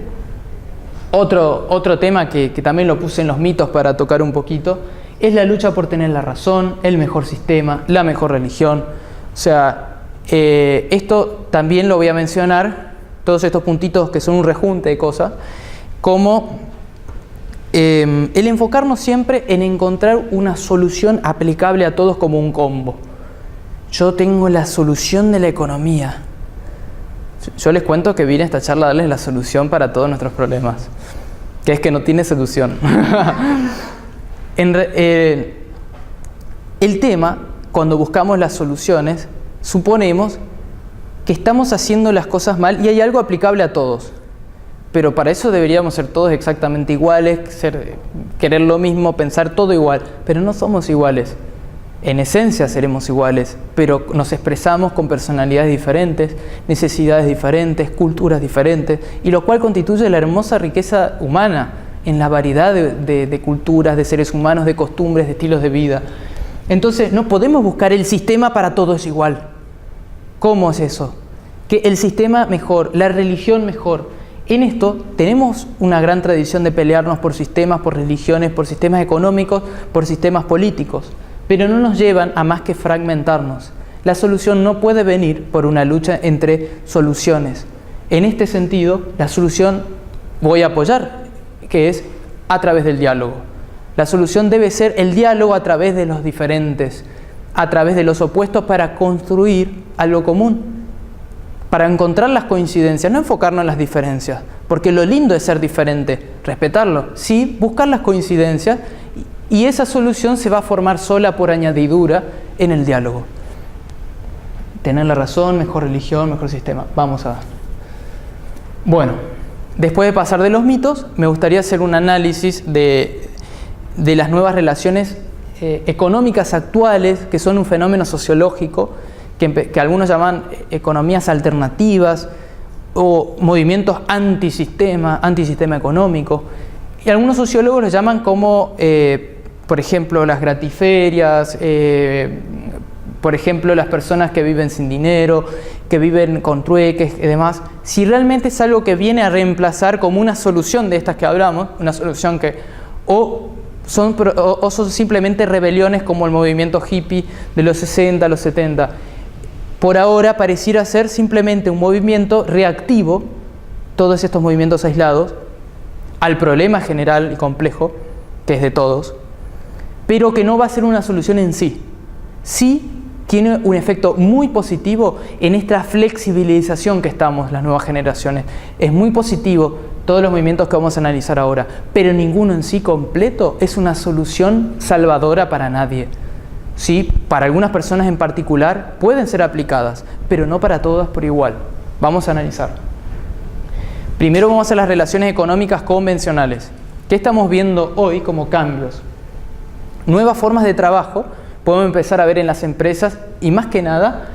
[SPEAKER 1] otro tema que también lo puse en los mitos para tocar un poquito, es la lucha por tener la razón, el mejor sistema, la mejor religión. O sea, esto también lo voy a mencionar, todos estos puntitos que son un rejunte de cosas, como el enfocarnos siempre en encontrar una solución aplicable a todos como un combo. Yo tengo la solución de la economía. Yo les cuento que vine a esta charla a darles la solución para todos nuestros problemas, que es que no tiene solución. El tema, cuando buscamos las soluciones, suponemos que estamos haciendo las cosas mal y hay algo aplicable a todos. Pero para eso deberíamos ser todos exactamente iguales, querer lo mismo, pensar todo igual. Pero no somos iguales. En esencia seremos iguales, pero nos expresamos con personalidades diferentes, necesidades diferentes, culturas diferentes, y lo cual constituye la hermosa riqueza humana en la variedad de culturas, de seres humanos, de costumbres, de estilos de vida. Entonces no podemos buscar el sistema para todos igual. ¿Cómo es eso? Que el sistema mejor, la religión mejor. En esto tenemos una gran tradición de pelearnos por sistemas, por religiones, por sistemas económicos, por sistemas políticos, pero no nos llevan a más que fragmentarnos. La solución no puede venir por una lucha entre soluciones. En este sentido, la solución voy a apoyar, que es a través del diálogo. La solución debe ser el diálogo a través de los diferentes, a través de los opuestos, para construir algo común, para encontrar las coincidencias, no enfocarnos en las diferencias, porque lo lindo es ser diferente, respetarlo, sí, buscar las coincidencias y esa solución se va a formar sola por añadidura en el diálogo. Tener la razón, mejor religión, mejor sistema. Vamos a... Bueno, después de pasar de los mitos, me gustaría hacer un análisis de las nuevas relaciones económicas actuales, que son un fenómeno sociológico, que algunos llaman economías alternativas o movimientos antisistema económico, y algunos sociólogos los llaman como, por ejemplo, las gratiferias, por ejemplo, las personas que viven sin dinero, que viven con trueques y demás. Si realmente es algo que viene a reemplazar como una solución de estas que hablamos, una solución que o son simplemente rebeliones como el movimiento hippie de los 60, los 70. Por ahora pareciera ser simplemente un movimiento reactivo, todos estos movimientos aislados, al problema general y complejo, que es de todos, pero que no va a ser una solución en sí. Sí tiene un efecto muy positivo en esta flexibilización que estamos las nuevas generaciones. Es muy positivo todos los movimientos que vamos a analizar ahora, pero ninguno en sí completo es una solución salvadora para nadie. Sí, para algunas personas en particular pueden ser aplicadas, pero no para todas por igual. Vamos a analizar. Primero vamos a las relaciones económicas convencionales. ¿Qué estamos viendo hoy como cambios? Nuevas formas de trabajo podemos empezar a ver en las empresas y más que nada,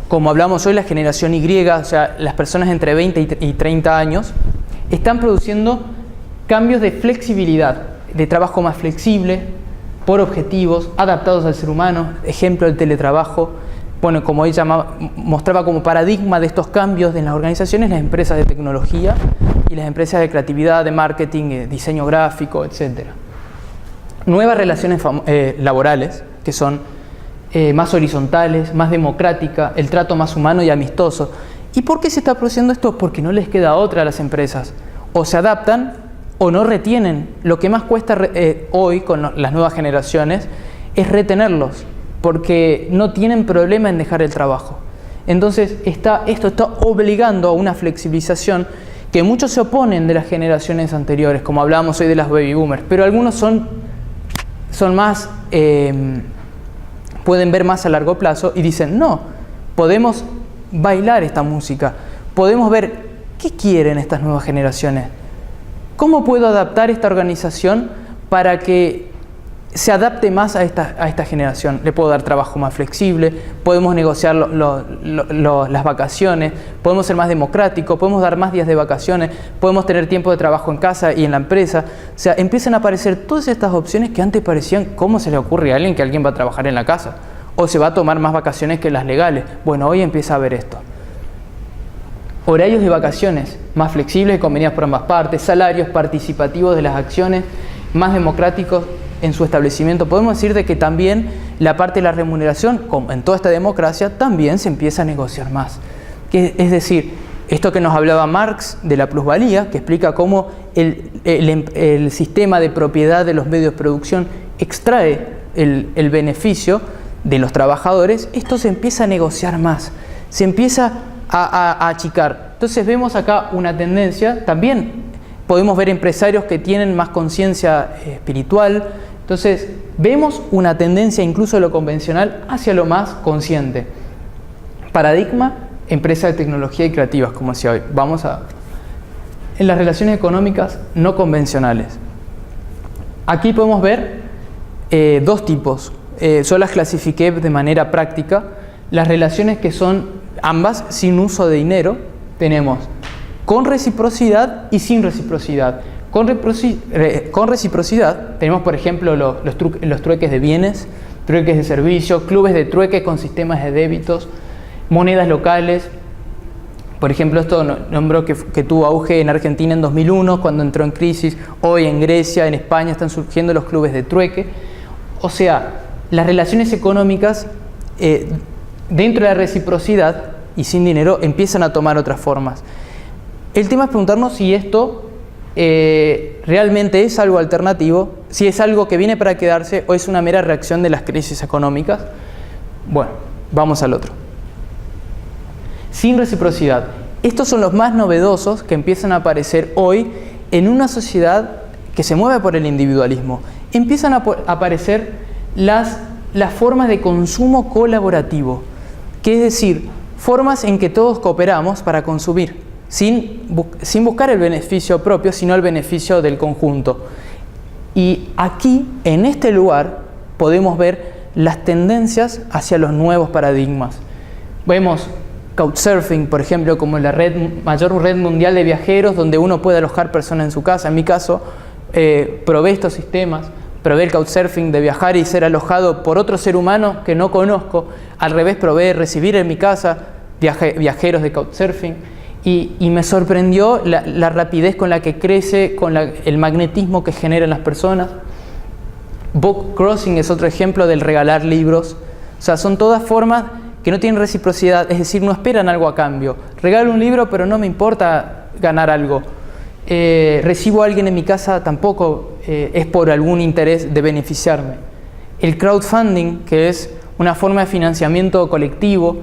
[SPEAKER 1] como hablamos hoy, la generación Y, o sea, las personas entre 20 y 30 años, están produciendo cambios de flexibilidad, de trabajo más flexible, por objetivos, adaptados al ser humano, ejemplo el teletrabajo. Bueno, como ella mostraba como paradigma de estos cambios en las organizaciones, las empresas de tecnología y las empresas de creatividad, de marketing, diseño gráfico, etc. Nuevas relaciones laborales, que son más horizontales, más democráticas, el trato más humano y amistoso. ¿Y por qué se está produciendo esto? Porque no les queda otra a las empresas. O se adaptan o no retienen. Lo que más cuesta hoy con las nuevas generaciones es retenerlos, porque no tienen problema en dejar el trabajo. Entonces esto está obligando a una flexibilización que muchos se oponen de las generaciones anteriores, como hablábamos hoy de las baby boomers, pero algunos son más, pueden ver más a largo plazo y dicen, no, podemos bailar esta música, podemos ver qué quieren estas nuevas generaciones, cómo puedo adaptar esta organización para que se adapte más a esta generación. Le puedo dar trabajo más flexible, podemos negociar las vacaciones, podemos ser más democráticos, podemos dar más días de vacaciones, podemos tener tiempo de trabajo en casa y en la empresa. O sea, empiezan a aparecer todas estas opciones que antes parecían, ¿cómo se le ocurre a alguien que alguien va a trabajar en la casa? O se va a tomar más vacaciones que las legales. Bueno, hoy empieza a ver esto. Horarios de vacaciones más flexibles y convenidos por ambas partes, salarios participativos de las acciones, más democráticos en su establecimiento. Podemos decir de que también la parte de la remuneración, como en toda esta democracia, también se empieza a negociar más. Es decir, esto que nos hablaba Marx de la plusvalía, que explica cómo el sistema de propiedad de los medios de producción extrae el beneficio de los trabajadores, esto se empieza a negociar más, se empieza a achicar. Entonces vemos acá una tendencia, también podemos ver empresarios que tienen más conciencia espiritual. Entonces vemos una tendencia incluso de lo convencional hacia lo más consciente. Paradigma, empresa de tecnología y creativas, como decía hoy. En las relaciones económicas no convencionales. Aquí podemos ver dos tipos. Yo las clasifiqué de manera práctica. Las relaciones que son ambas sin uso de dinero, tenemos con reciprocidad y sin reciprocidad. Con reciprocidad tenemos, por ejemplo, los trueques de bienes, trueques de servicios, clubes de trueque con sistemas de débitos, monedas locales. Por ejemplo, esto nombró que tuvo auge en Argentina en 2001, cuando entró en crisis. Hoy en Grecia, en España están surgiendo los clubes de trueque. O sea, las relaciones económicas dentro de la reciprocidad y sin dinero empiezan a tomar otras formas. El tema es preguntarnos si esto realmente es algo alternativo, si es algo que viene para quedarse o es una mera reacción de las crisis económicas. Bueno, vamos al otro. Sin reciprocidad. Estos son los más novedosos que empiezan a aparecer hoy en una sociedad que se mueve por el individualismo. empiezan a aparecer las formas de consumo colaborativo, que es decir, formas en que todos cooperamos para consumir, sin buscar el beneficio propio, sino el beneficio del conjunto. Y aquí, en este lugar, podemos ver las tendencias hacia los nuevos paradigmas. Vemos Couchsurfing, por ejemplo, como la mayor red mundial de viajeros, donde uno puede alojar personas en su casa. En mi caso, probé estos sistemas, probé el Couchsurfing de viajar y ser alojado por otro ser humano que no conozco. Al revés, probé recibir en mi casa viajeros de Couchsurfing y me sorprendió la rapidez con la que crece, con el magnetismo que generan las personas. Book Crossing es otro ejemplo del regalar libros. O sea, son todas formas que no tienen reciprocidad, es decir, no esperan algo a cambio. Regalo un libro, pero no me importa ganar algo. Recibo a alguien en mi casa, tampoco es por algún interés de beneficiarme. El crowdfunding, que es una forma de financiamiento colectivo,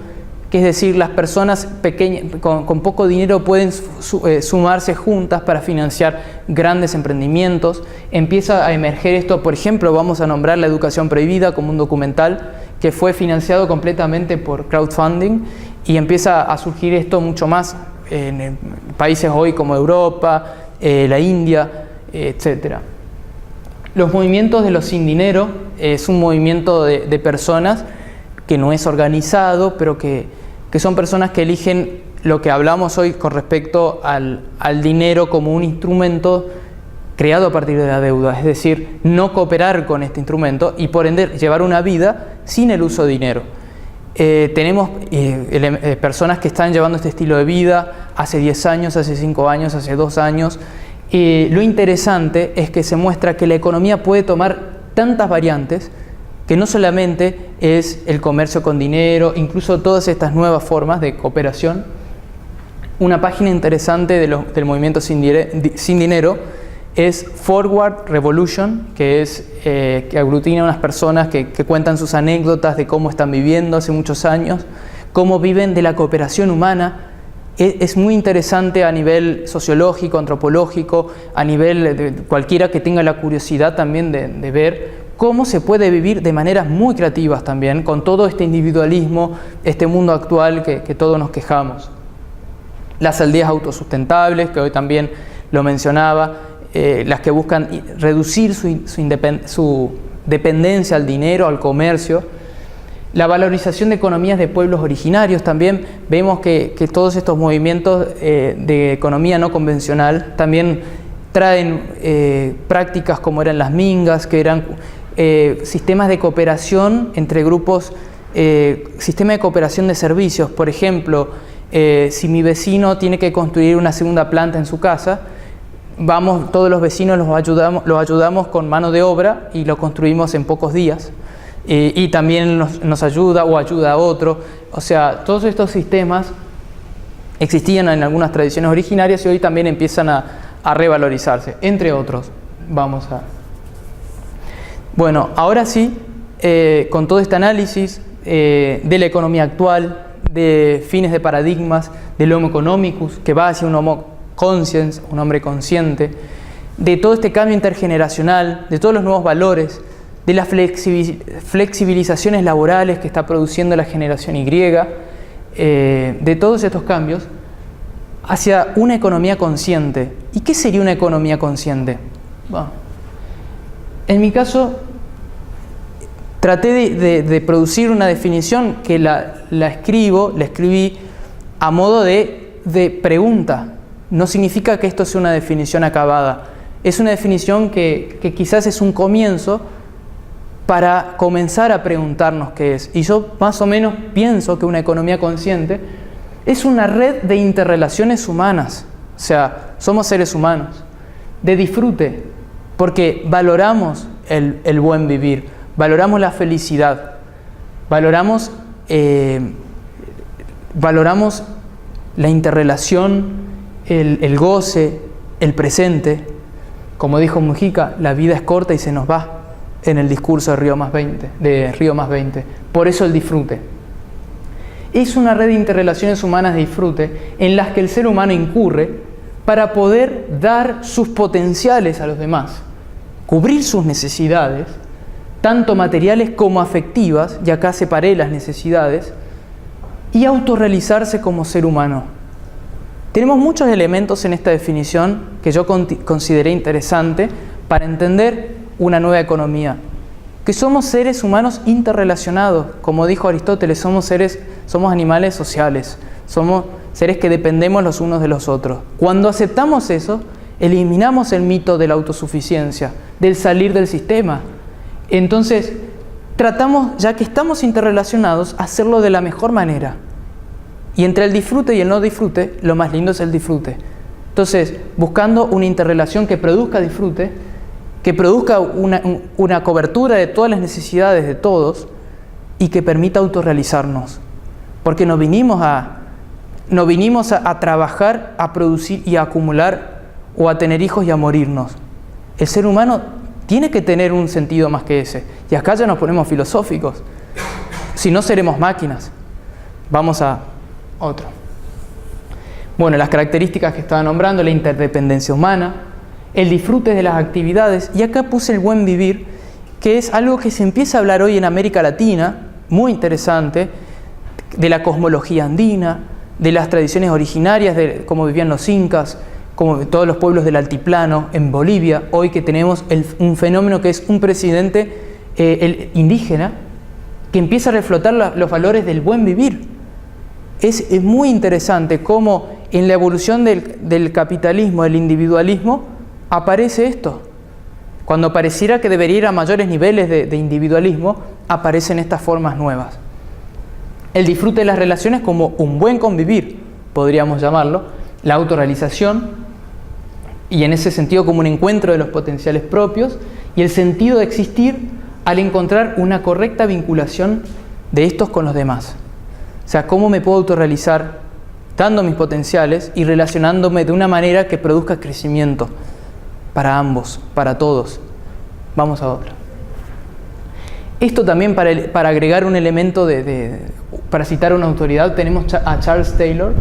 [SPEAKER 1] que es decir, las personas pequeñas con poco dinero pueden sumarse juntas para financiar grandes emprendimientos. Empieza a emerger esto, por ejemplo, vamos a nombrar La Educación Prohibida como un documental que fue financiado completamente por crowdfunding, y empieza a surgir esto mucho más en países hoy como Europa, la India, etc. Los movimientos de los sin dinero es un movimiento de personas que no es organizado, pero que son personas que eligen lo que hablamos hoy con respecto al dinero como un instrumento creado a partir de la deuda, es decir, no cooperar con este instrumento y por ende llevar una vida sin el uso de dinero. Tenemos personas que están llevando este estilo de vida hace 10 años, hace 5 años, hace 2 años. Lo interesante es que se muestra que la economía puede tomar tantas variantes, que no solamente es el comercio con dinero, incluso todas estas nuevas formas de cooperación. Una página interesante del movimiento sin dinero es Forward Revolution, que aglutina a unas personas que cuentan sus anécdotas de cómo están viviendo hace muchos años, cómo viven de la cooperación humana. Es muy interesante a nivel sociológico, antropológico, a nivel de cualquiera que tenga la curiosidad también de ver cómo se puede vivir de maneras muy creativas también, con todo este individualismo, este mundo actual que todos nos quejamos. Las aldeas autosustentables, que hoy también lo mencionaba, las que buscan reducir su dependencia al dinero, al comercio. La valorización de economías de pueblos originarios también. Vemos que todos estos movimientos de economía no convencional también traen prácticas como eran las mingas, que eran sistemas de cooperación entre grupos, sistema de cooperación de servicios. Por ejemplo, si mi vecino tiene que construir una segunda planta en su casa, todos los vecinos los ayudamos con mano de obra y lo construimos en pocos días. Y también nos ayuda o ayuda a otro. O sea, todos estos sistemas existían en algunas tradiciones originarias y hoy también empiezan a revalorizarse, entre otros. Bueno, ahora sí, con todo este análisis de la economía actual, de fines de paradigmas, del Homo economicus, que va hacia un Homo consciens, un hombre consciente, de todo este cambio intergeneracional, de todos los nuevos valores, de las flexibilizaciones laborales que está produciendo la generación Y, de todos estos cambios, hacia una economía consciente. ¿Y qué sería una economía consciente? Bueno, en mi caso, traté de producir una definición que la escribí a modo de pregunta. No significa que esto sea una definición acabada. Es una definición que quizás es un comienzo para comenzar a preguntarnos qué es. Y yo más o menos pienso que una economía consciente es una red de interrelaciones humanas. O sea, somos seres humanos, de disfrute, porque valoramos el buen vivir, valoramos la felicidad, valoramos la interrelación, el goce, el presente. Como dijo Mujica, la vida es corta y se nos va, en el discurso de Río más 20. Por eso el disfrute. Es una red de interrelaciones humanas de disfrute en las que el ser humano incurre para poder dar sus potenciales a los demás. cubrir sus necesidades, tanto materiales como afectivas, y acá separé las necesidades, y autorrealizarse como ser humano. Tenemos muchos elementos en esta definición que yo consideré interesante para entender una nueva economía. Que somos seres humanos interrelacionados, como dijo Aristóteles, somos animales sociales, somos seres que dependemos los unos de los otros. Cuando aceptamos eso, eliminamos el mito de la autosuficiencia, del salir del sistema. Entonces, tratamos, ya que estamos interrelacionados, hacerlo de la mejor manera. Y entre el disfrute y el no disfrute, lo más lindo es el disfrute. Entonces, buscando una interrelación que produzca disfrute, que produzca una cobertura de todas las necesidades de todos y que permita autorrealizarnos. Porque no vinimos a trabajar, a producir y a acumular o a tener hijos y a morirnos. El ser humano tiene que tener un sentido más que ese. Y acá ya nos ponemos filosóficos. Si no, seremos máquinas. Vamos a otro. Bueno, las características que estaba nombrando, la interdependencia humana, el disfrute de las actividades, y acá puse el buen vivir, que es algo que se empieza a hablar hoy en América Latina, muy interesante, de la cosmología andina, de las tradiciones originarias, de cómo vivían los incas, como todos los pueblos del altiplano, en Bolivia, hoy que tenemos un fenómeno que es un presidente indígena, que empieza a reflotar los valores del buen vivir. Es muy interesante cómo en la evolución del capitalismo, del individualismo, aparece esto. Cuando pareciera que debería ir a mayores niveles de individualismo, aparecen estas formas nuevas. El disfrute de las relaciones como un buen convivir, podríamos llamarlo, la autorrealización, y en ese sentido como un encuentro de los potenciales propios, y el sentido de existir al encontrar una correcta vinculación de estos con los demás. O sea, cómo me puedo autorrealizar dando mis potenciales y relacionándome de una manera que produzca crecimiento para ambos, para todos. Vamos a otra. Esto también para agregar un elemento para citar a una autoridad, tenemos a Charles Taylor,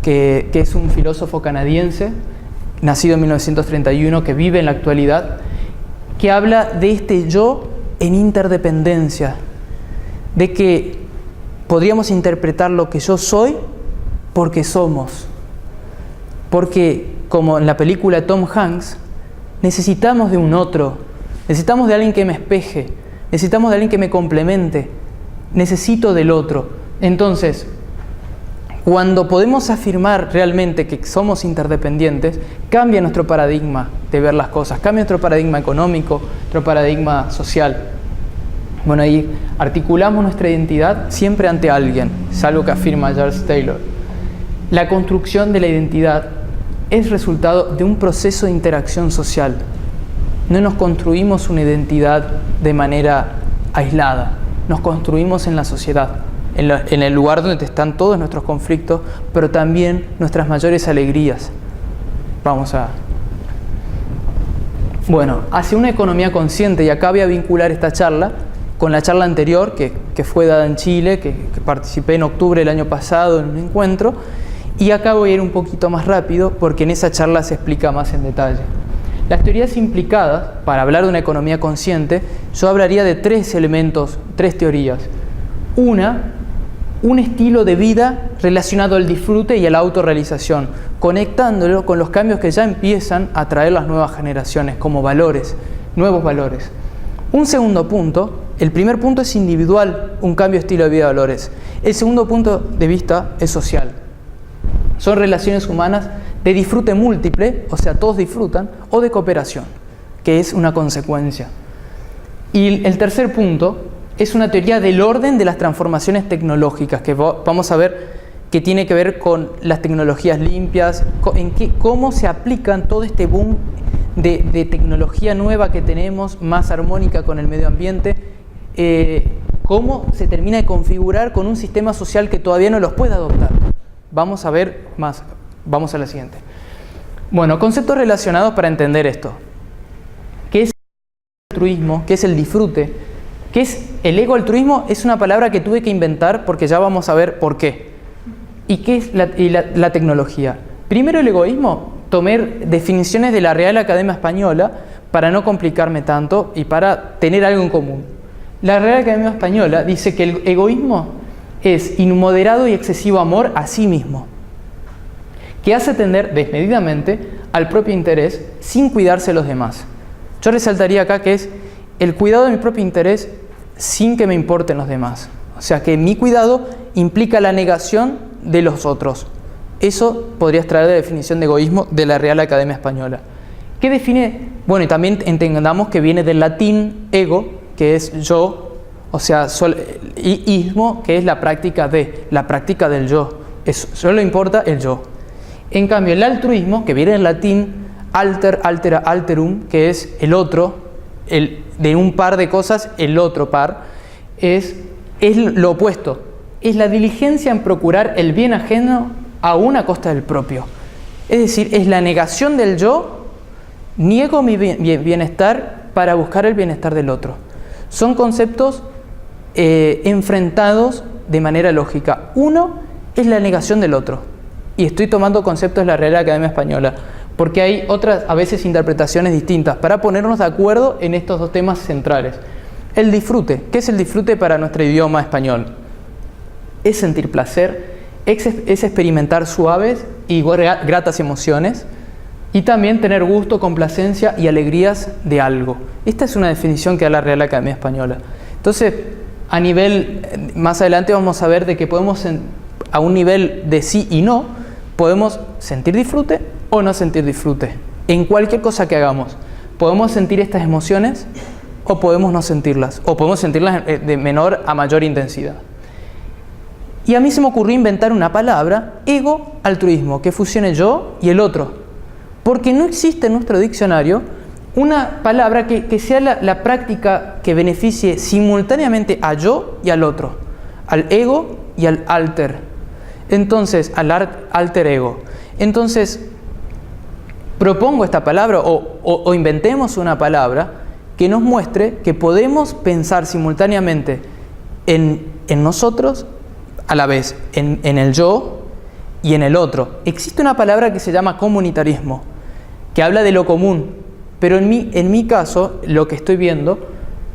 [SPEAKER 1] que es un filósofo canadiense, nacido en 1931, que vive en la actualidad, que habla de este yo en interdependencia, de que podríamos interpretar lo que yo soy porque somos. Porque, como en la película Tom Hanks, necesitamos de un otro, necesitamos de alguien que me espeje, necesitamos de alguien que me complemente, necesito del otro. Entonces, cuando podemos afirmar realmente que somos interdependientes, cambia nuestro paradigma de ver las cosas, cambia nuestro paradigma económico, nuestro paradigma social. Bueno, ahí articulamos nuestra identidad siempre ante alguien, es algo que afirma Charles Taylor. La construcción de la identidad es resultado de un proceso de interacción social. No nos construimos una identidad de manera aislada, nos construimos en la sociedad, en el lugar donde están todos nuestros conflictos, pero también nuestras mayores alegrías. Bueno, hacia una economía consciente, y acá voy a vincular esta charla con la charla anterior que fue dada en Chile, que participé en octubre del año pasado en un encuentro, y acá voy a ir un poquito más rápido porque en esa charla se explica más en detalle. Las teorías implicadas, para hablar de una economía consciente, yo hablaría de tres elementos, tres teorías. Una, un estilo de vida relacionado al disfrute y a la autorrealización, conectándolo con los cambios que ya empiezan a traer las nuevas generaciones como valores, nuevos valores. Un segundo punto, el primer punto es individual, un cambio de estilo de vida y valores. El segundo punto de vista es social. Son relaciones humanas de disfrute múltiple, o sea, todos disfrutan, o de cooperación, que es una consecuencia. Y el tercer punto es una teoría del orden de las transformaciones tecnológicas, que vamos a ver que tiene que ver con las tecnologías limpias, cómo se aplican todo este boom de tecnología nueva que tenemos, más armónica con el medio ambiente, cómo se termina de configurar con un sistema social que todavía no los puede adoptar. Vamos a ver más, vamos a la siguiente. Bueno, conceptos relacionados para entender esto. ¿Qué es el altruismo? ¿Qué es el disfrute? ¿Qué es el egoaltruismo? Es una palabra que tuve que inventar porque ya vamos a ver por qué. ¿Y qué es la tecnología? Primero, el egoísmo. Tomé definiciones de la Real Academia Española para no complicarme tanto y para tener algo en común. La Real Academia Española dice que el egoísmo es inmoderado y excesivo amor a sí mismo, que hace tender desmedidamente al propio interés sin cuidarse de los demás. Yo resaltaría acá que es el cuidado de mi propio interés sin que me importen los demás. O sea, que mi cuidado implica la negación de los otros. Eso podría extraer la definición de egoísmo de la Real Academia Española. ¿Qué define? Bueno, y también entendamos que viene del latín ego, que es yo, o sea, y ismo, que es la práctica del yo. Solo importa el yo. En cambio, el altruismo, que viene del latín alter, altera, alterum, que es el otro, de un par de cosas, el otro par, es lo opuesto. Es la diligencia en procurar el bien ajeno aún a costa del propio. Es decir, es la negación del yo, niego mi bienestar para buscar el bienestar del otro. Son conceptos enfrentados de manera lógica. Uno es la negación del otro. Y estoy tomando conceptos de la Real Academia Española, porque hay otras, a veces, interpretaciones distintas, para ponernos de acuerdo en estos dos temas centrales. El disfrute. ¿Qué es el disfrute para nuestro idioma español? Es sentir placer, es experimentar suaves y gratas emociones, y también tener gusto, complacencia y alegrías de algo. Esta es una definición que da la Real Academia Española. Entonces, a nivel, más adelante vamos a ver de que podemos, a un nivel de sí y no, podemos sentir disfrute o no sentir disfrute. En cualquier cosa que hagamos, podemos sentir estas emociones o podemos no sentirlas, o podemos sentirlas de menor a mayor intensidad. Y a mí se me ocurrió inventar una palabra, ego-altruismo, que fusione yo y el otro. Porque no existe en nuestro diccionario una palabra que sea la práctica que beneficie simultáneamente a yo y al otro, al ego y al alter. Entonces, al alter ego. Entonces, propongo esta palabra o inventemos una palabra que nos muestre que podemos pensar simultáneamente en nosotros, a la vez en el yo y en el otro. Existe una palabra que se llama comunitarismo, que habla de lo común, pero en mi caso, lo que estoy viendo,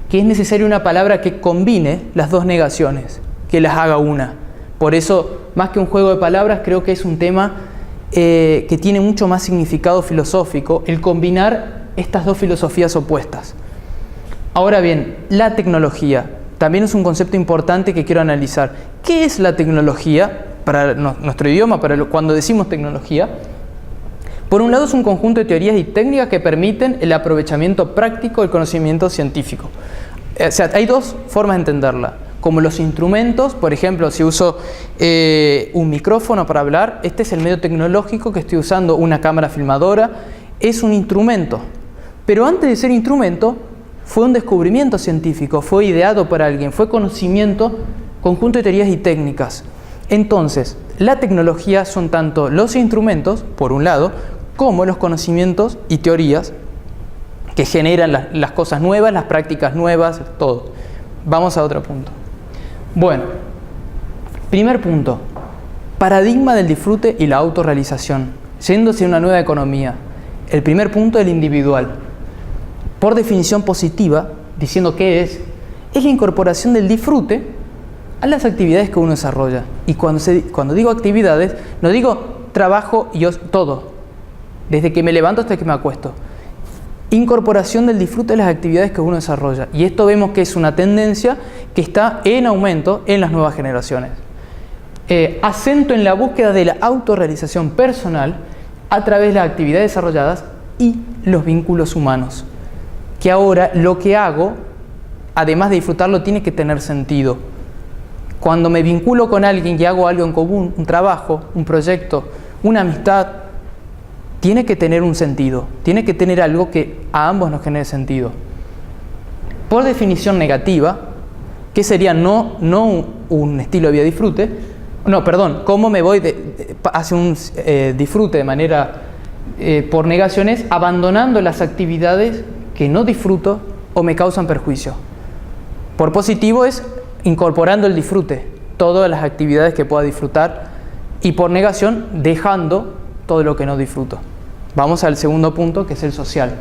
[SPEAKER 1] que es necesaria una palabra que combine las dos negaciones, que las haga una. Por eso, más que un juego de palabras, creo que es un tema que tiene mucho más significado filosófico, el combinar estas dos filosofías opuestas. Ahora bien, la tecnología también es un concepto importante que quiero analizar. ¿Qué es la tecnología para nuestro idioma, cuando decimos tecnología? Por un lado, es un conjunto de teorías y técnicas que permiten el aprovechamiento práctico del conocimiento científico. O sea, hay dos formas de entenderla. Como los instrumentos, por ejemplo, si uso un micrófono para hablar, este es el medio tecnológico que estoy usando, una cámara filmadora, es un instrumento. Pero antes de ser instrumento, fue un descubrimiento científico, fue ideado por alguien, fue conocimiento, conjunto de teorías y técnicas. Entonces, la tecnología son tanto los instrumentos, por un lado, como los conocimientos y teorías que generan las cosas nuevas, las prácticas nuevas, todo. Vamos a otro punto. Bueno, primer punto, paradigma del disfrute y la autorrealización, yéndose a una nueva economía. El primer punto, el individual. Por definición positiva, diciendo qué es la incorporación del disfrute a las actividades que uno desarrolla. Y cuando digo actividades, no digo trabajo y todo, desde que me levanto hasta que me acuesto. Incorporación del disfrute a las actividades que uno desarrolla. Y esto vemos que es una tendencia que está en aumento en las nuevas generaciones. Acento en la búsqueda de la autorrealización personal a través de las actividades desarrolladas y los vínculos humanos. Que ahora lo que hago, además de disfrutarlo, tiene que tener sentido. Cuando me vinculo con alguien y hago algo en común, un trabajo, un proyecto, una amistad, tiene que tener un sentido, tiene que tener algo que a ambos nos genere sentido. Por definición negativa, ¿qué sería no un estilo de vida disfrute? ¿Cómo me voy hacia un disfrute de manera por negaciones, abandonando las actividades que no disfruto o me causan perjuicio? Por positivo es incorporando el disfrute, todas las actividades que pueda disfrutar, y por negación dejando todo lo que no disfruto. Vamos al segundo punto, que es el social.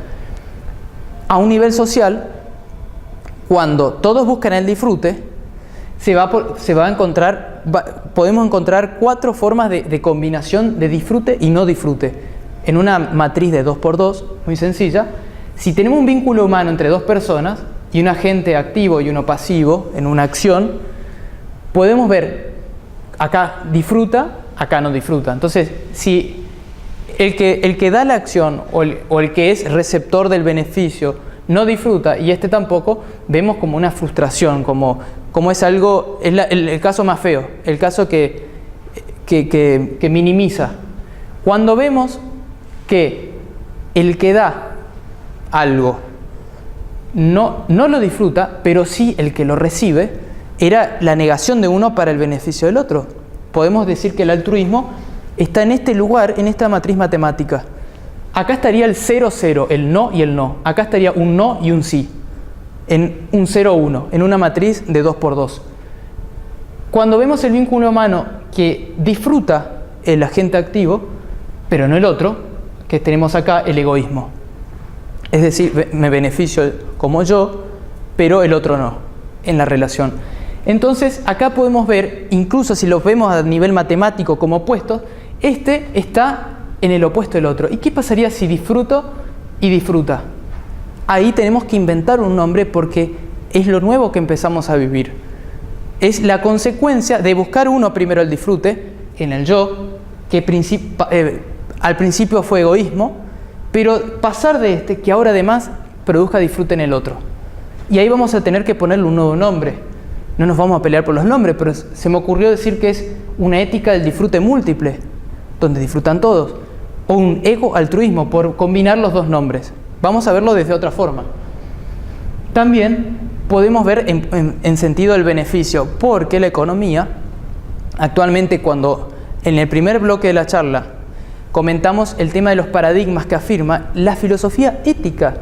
[SPEAKER 1] a un nivel social, cuando todos buscan el disfrute, podemos encontrar 4 formas de combinación de disfrute y no disfrute. En una matriz de 2×2, muy sencilla, si tenemos un vínculo humano entre 2 personas y un agente activo y uno pasivo en una acción, podemos ver acá disfruta, acá no disfruta. Entonces, si el que da la acción o el que es receptor del beneficio no disfruta y este tampoco, vemos como una frustración, como es algo, es el caso más feo, el caso que minimiza. Cuando vemos que el que da algo no lo disfruta, pero sí el que lo recibe, era la negación de uno para el beneficio del otro. Podemos decir que el altruismo está en este lugar, en esta matriz matemática. Acá estaría el 0-0, el no y el no. Acá estaría un no y un sí, en un 0-1, en una matriz de 2×2. Cuando vemos el vínculo humano que disfruta el agente activo, pero no el otro, que tenemos acá el egoísmo. Es decir, me beneficio como yo, pero el otro no, en la relación. Entonces, acá podemos ver, incluso si los vemos a nivel matemático como opuestos, este está en el opuesto del otro. ¿Y qué pasaría si disfruto y disfruta? Ahí tenemos que inventar un nombre porque es lo nuevo que empezamos a vivir. Es la consecuencia de buscar uno primero el disfrute, en el yo, que al principio fue egoísmo, pero pasar de este, que ahora además produzca disfrute en el otro. Y ahí vamos a tener que ponerle un nuevo nombre. No nos vamos a pelear por los nombres, pero se me ocurrió decir que es una ética del disfrute múltiple, donde disfrutan todos, o un ego-altruismo, por combinar los 2 nombres. Vamos a verlo desde otra forma. También podemos ver en sentido del beneficio, porque la economía, actualmente cuando en el primer bloque de la charla comentamos el tema de los paradigmas que afirma, la filosofía ética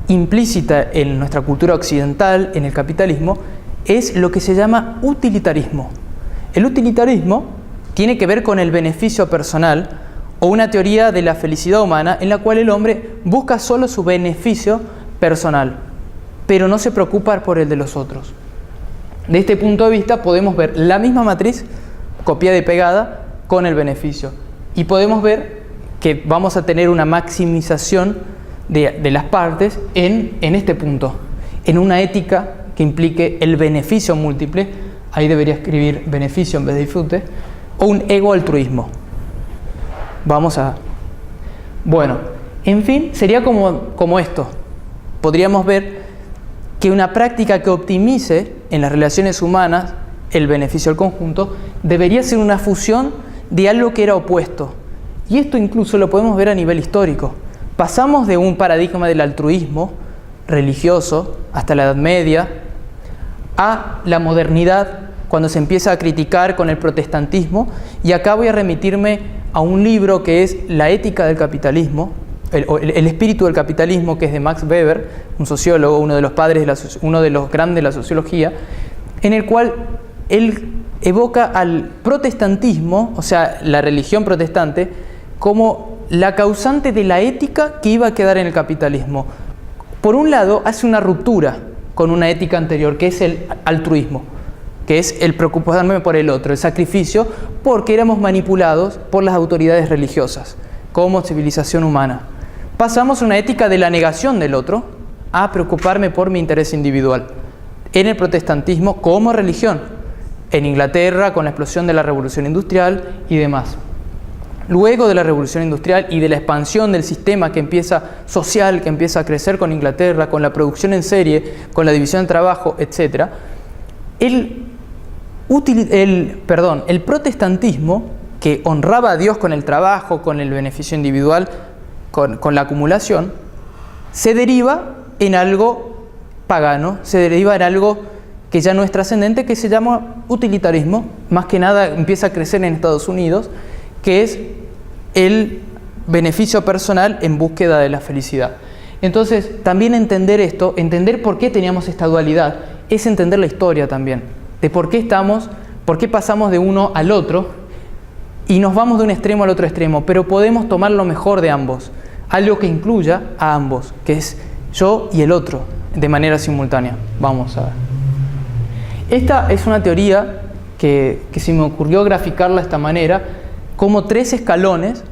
[SPEAKER 1] implícita en nuestra cultura occidental, en el capitalismo, es lo que se llama utilitarismo. El utilitarismo tiene que ver con el beneficio personal o una teoría de la felicidad humana en la cual el hombre busca solo su beneficio personal, pero no se preocupa por el de los otros. De este punto de vista podemos ver la misma matriz copiada y pegada con el beneficio y podemos ver que vamos a tener una maximización de las partes en este punto, en una ética que implique el beneficio múltiple, ahí debería escribir beneficio en vez de disfrute, o un ego-altruismo. Bueno, en fin, sería como esto. Podríamos ver que una práctica que optimice en las relaciones humanas el beneficio del conjunto debería ser una fusión de algo que era opuesto. Y esto incluso lo podemos ver a nivel histórico. Pasamos de un paradigma del altruismo religioso hasta la Edad Media a la modernidad, cuando se empieza a criticar con el protestantismo, y acá voy a remitirme a un libro que es La ética del capitalismo, el espíritu del capitalismo, que es de Max Weber, un sociólogo, uno de los grandes de la sociología, en el cual él evoca al protestantismo, o sea, la religión protestante, como la causante de la ética que iba a quedar en el capitalismo. Por un lado, hace una ruptura con una ética anterior, que es el altruismo, que es el preocuparme por el otro, el sacrificio, porque éramos manipulados por las autoridades religiosas como civilización humana. Pasamos a una ética de la negación del otro a preocuparme por mi interés individual. En el protestantismo como religión, en Inglaterra con la explosión de la Revolución Industrial y demás. Luego de la Revolución Industrial y de la expansión del sistema social que empieza a crecer con Inglaterra, con la producción en serie, con la división del trabajo, etc., el protestantismo, que honraba a Dios con el trabajo, con el beneficio individual, con la acumulación, se deriva en algo pagano, se deriva en algo que ya no es trascendente, que se llama utilitarismo. Más que nada empieza a crecer en Estados Unidos, que es el beneficio personal en búsqueda de la felicidad. Entonces, también entender esto, entender por qué teníamos esta dualidad, es entender la historia también, de por qué pasamos de uno al otro y nos vamos de un extremo al otro extremo, pero podemos tomar lo mejor de ambos, algo que incluya a ambos, que es yo y el otro, de manera simultánea. Vamos a ver. Esta es una teoría que se me ocurrió graficarla de esta manera, como 3 escalones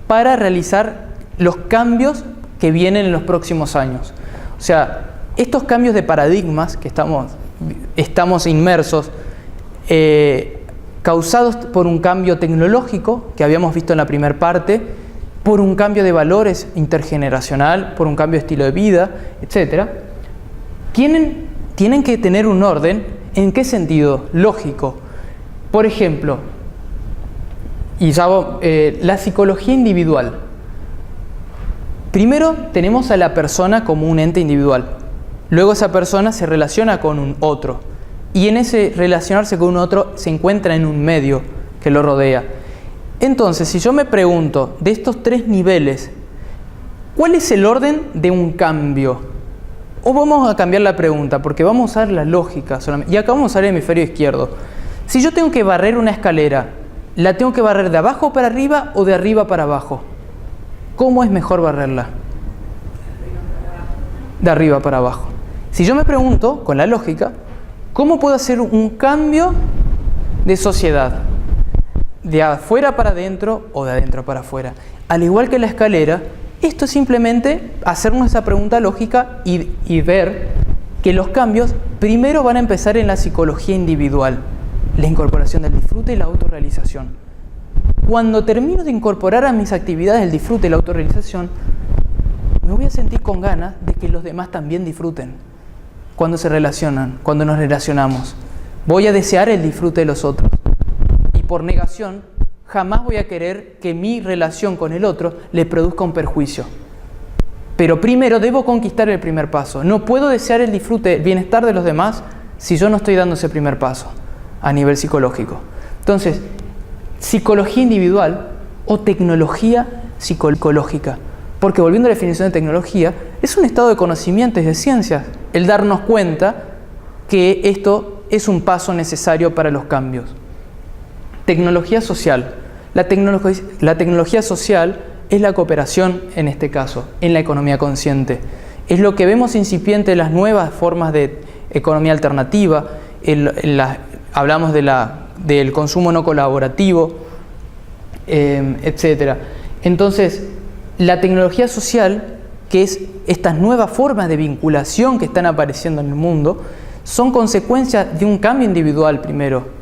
[SPEAKER 1] para realizar los cambios que vienen en los próximos años. O sea, estos cambios de paradigmas que estamos inmersos, causados por un cambio tecnológico, que habíamos visto en la primera parte, por un cambio de valores intergeneracional, por un cambio de estilo de vida, etc., tienen que tener un orden. ¿En qué sentido? Lógico. Por ejemplo, la psicología individual. Primero tenemos a la persona como un ente individual. Luego esa persona se relaciona con un otro. Y en ese relacionarse con un otro se encuentra en un medio que lo rodea. Entonces, si yo me pregunto de estos 3 niveles, ¿cuál es el orden de un cambio? O vamos a cambiar la pregunta, porque vamos a usar la lógica solamente. Y acá vamos a usar el hemisferio izquierdo. Si yo tengo que barrer una escalera, ¿la tengo que barrer de abajo para arriba o de arriba para abajo? ¿Cómo es mejor barrerla? De arriba para abajo. Si yo me pregunto, con la lógica, ¿cómo puedo hacer un cambio de sociedad? ¿De afuera para adentro o de adentro para afuera? Al igual que la escalera, esto es simplemente hacernos esa pregunta lógica y ver que los cambios primero van a empezar en la psicología individual, la incorporación del disfrute y la autorrealización. Cuando termino de incorporar a mis actividades el disfrute y la autorrealización, me voy a sentir con ganas de que los demás también disfruten. Cuando se relacionan, cuando nos relacionamos, voy a desear el disfrute de los otros. Y por negación, jamás voy a querer que mi relación con el otro le produzca un perjuicio. Pero primero debo conquistar el primer paso. No puedo desear el disfrute, el bienestar de los demás si yo no estoy dando ese primer paso a nivel psicológico. Entonces, psicología individual o tecnología psicológica. Porque volviendo a la definición de tecnología, es un estado de conocimiento y de ciencias. El darnos cuenta que esto es un paso necesario para los cambios. Tecnología social. La tecnología social es la cooperación, en este caso, en la economía consciente. Es lo que vemos incipiente en las nuevas formas de economía alternativa. Hablamos del consumo no colaborativo, etc. Entonces, la tecnología social, que es estas nuevas formas de vinculación que están apareciendo en el mundo, son consecuencias de un cambio individual primero.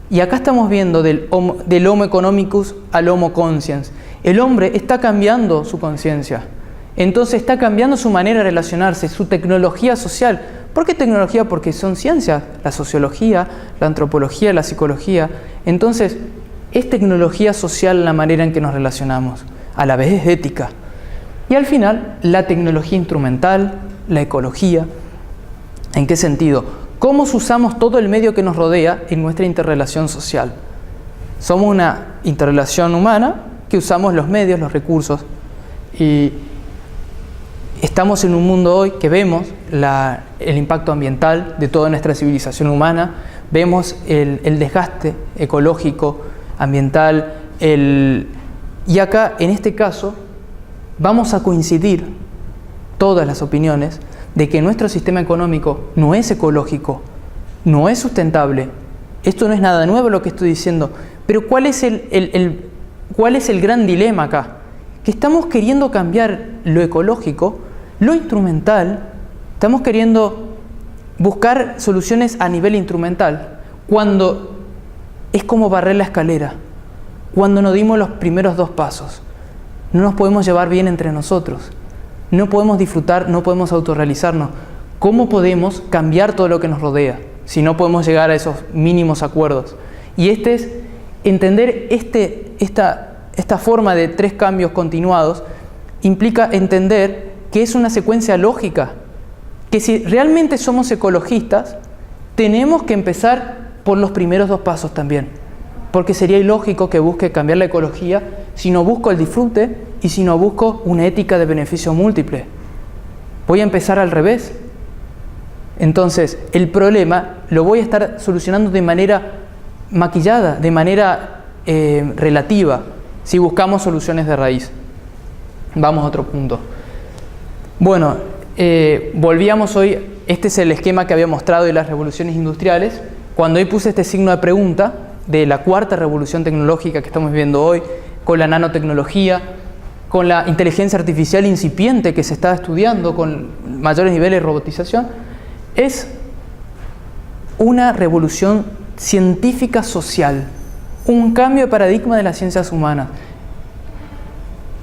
[SPEAKER 1] Y acá estamos viendo del Homo economicus al Homo consciens. El hombre está cambiando su conciencia. Entonces está cambiando su manera de relacionarse, su tecnología social. ¿Por qué tecnología? Porque son ciencias, la sociología, la antropología, la psicología. Entonces, es tecnología social la manera en que nos relacionamos. A la vez es ética. Y al final, la tecnología instrumental, la ecología. ¿En qué sentido? ¿Cómo usamos todo el medio que nos rodea en nuestra interrelación social? Somos una interrelación humana que usamos los medios, los recursos. Y estamos en un mundo hoy que vemos el impacto ambiental de toda nuestra civilización humana, vemos el desgaste ecológico, ambiental, y acá, en este caso, vamos a coincidir todas las opiniones de que nuestro sistema económico no es ecológico, no es sustentable. Esto no es nada nuevo lo que estoy diciendo, pero ¿cuál es el gran dilema acá? Que estamos queriendo cambiar lo ecológico, lo instrumental, estamos queriendo buscar soluciones a nivel instrumental, cuando es como barrer la escalera, cuando nos dimos los primeros 2 pasos. No nos podemos llevar bien entre nosotros. No podemos disfrutar, no podemos autorrealizarnos. ¿Cómo podemos cambiar todo lo que nos rodea si no podemos llegar a esos mínimos acuerdos? Y entender esta forma de 3 cambios continuados implica entender que es una secuencia lógica, que si realmente somos ecologistas, tenemos que empezar por los primeros 2 pasos también, porque sería ilógico que busque cambiar la ecología si no busco el disfrute y si no busco una ética de beneficio múltiple. Voy a empezar al revés. Entonces, el problema lo voy a estar solucionando de manera maquillada, de manera relativa, si buscamos soluciones de raíz. Vamos a otro punto. Bueno, volvíamos hoy, este es el esquema que había mostrado de las revoluciones industriales. Cuando hoy puse este signo de pregunta de la cuarta revolución tecnológica que estamos viviendo hoy, con la nanotecnología, con la inteligencia artificial incipiente que se está estudiando, con mayores niveles de robotización, es una revolución científica social, un cambio de paradigma de las ciencias humanas.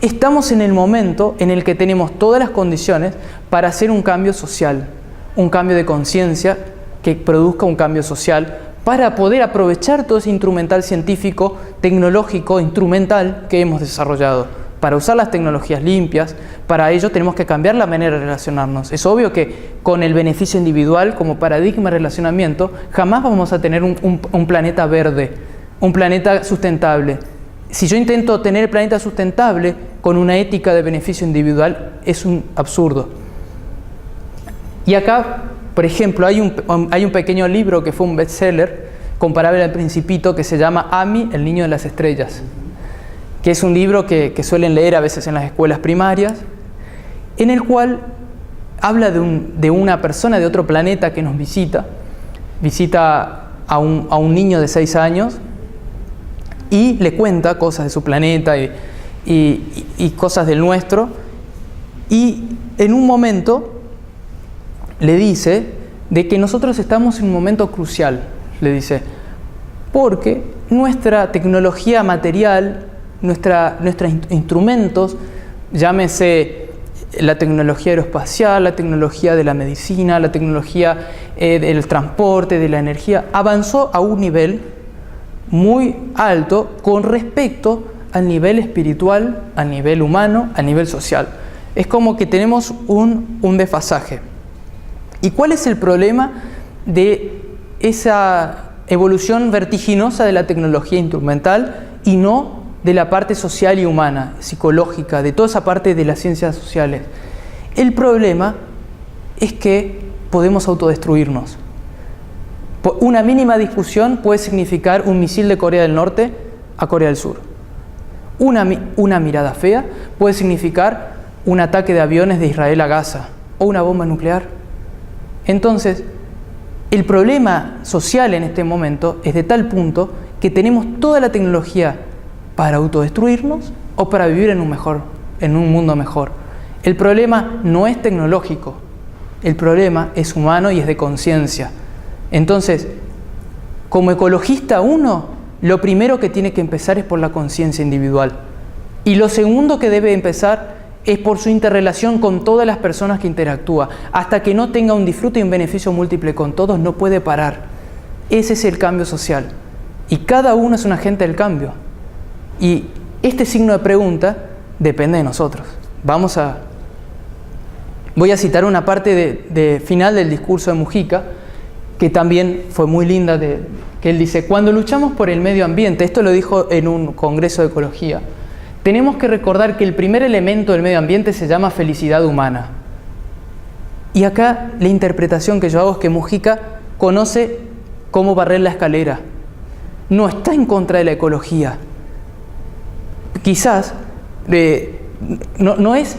[SPEAKER 1] Estamos en el momento en el que tenemos todas las condiciones para hacer un cambio social, un cambio de conciencia que produzca un cambio social, para poder aprovechar todo ese instrumental científico, tecnológico, instrumental que hemos desarrollado, para usar las tecnologías limpias. Para ello tenemos que cambiar la manera de relacionarnos. Es obvio que con el beneficio individual como paradigma de relacionamiento, jamás vamos a tener un planeta verde, un planeta sustentable. Si yo intento tener el planeta sustentable con una ética de beneficio individual, es un absurdo. Y acá, por ejemplo, hay un pequeño libro que fue un bestseller, comparable al Principito, que se llama Ami, el niño de las estrellas, que es un libro que suelen leer a veces en las escuelas primarias, en el cual habla de una persona de otro planeta que nos visita a un niño de 6 años, y le cuenta cosas de su planeta y cosas del nuestro, y en un momento le dice de que nosotros estamos en un momento crucial, le dice, porque nuestra tecnología material, nuestros instrumentos, llámese la tecnología aeroespacial, la tecnología de la medicina, la tecnología del transporte, de la energía, avanzó a un nivel muy alto con respecto al nivel espiritual, al nivel humano, al nivel social. Es como que tenemos un desfasaje. ¿Y cuál es el problema de esa evolución vertiginosa de la tecnología instrumental y no de la parte social y humana, psicológica, de toda esa parte de las ciencias sociales? El problema es que podemos autodestruirnos. Una mínima discusión puede significar un misil de Corea del Norte a Corea del Sur. Una mirada fea puede significar un ataque de aviones de Israel a Gaza o una bomba nuclear. Entonces, el problema social en este momento es de tal punto que tenemos toda la tecnología para autodestruirnos o para vivir en un mundo mejor. El problema no es tecnológico, el problema es humano y es de conciencia. Entonces, como ecologista uno, lo primero que tiene que empezar es por la conciencia individual. Y lo segundo que debe empezar es por su interrelación con todas las personas que interactúa. Hasta que no tenga un disfrute y un beneficio múltiple con todos, no puede parar. Ese es el cambio social. Y cada uno es un agente del cambio. Y este signo de pregunta depende de nosotros. Voy a citar una parte de final del discurso de Mujica, que también fue muy linda, que él dice: cuando luchamos por el medio ambiente, esto lo dijo en un congreso de ecología, tenemos que recordar que el primer elemento del medio ambiente se llama felicidad humana. Y acá la interpretación que yo hago es que Mujica conoce cómo barrer la escalera. No está en contra de la ecología. Quizás no es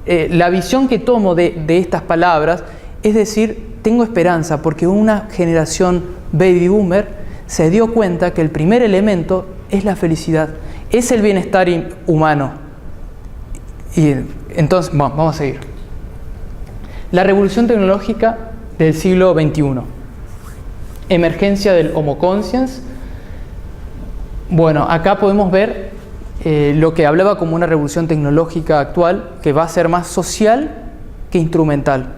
[SPEAKER 1] la visión que tomo de estas palabras, es decir, tengo esperanza porque una generación baby boomer se dio cuenta que el primer elemento es la felicidad, es el bienestar humano. Y entonces, bueno, vamos a seguir. La revolución tecnológica del siglo XXI. Emergencia del Homo Consciens. Bueno, acá podemos ver lo que hablaba como una revolución tecnológica actual, que va a ser más social que instrumental.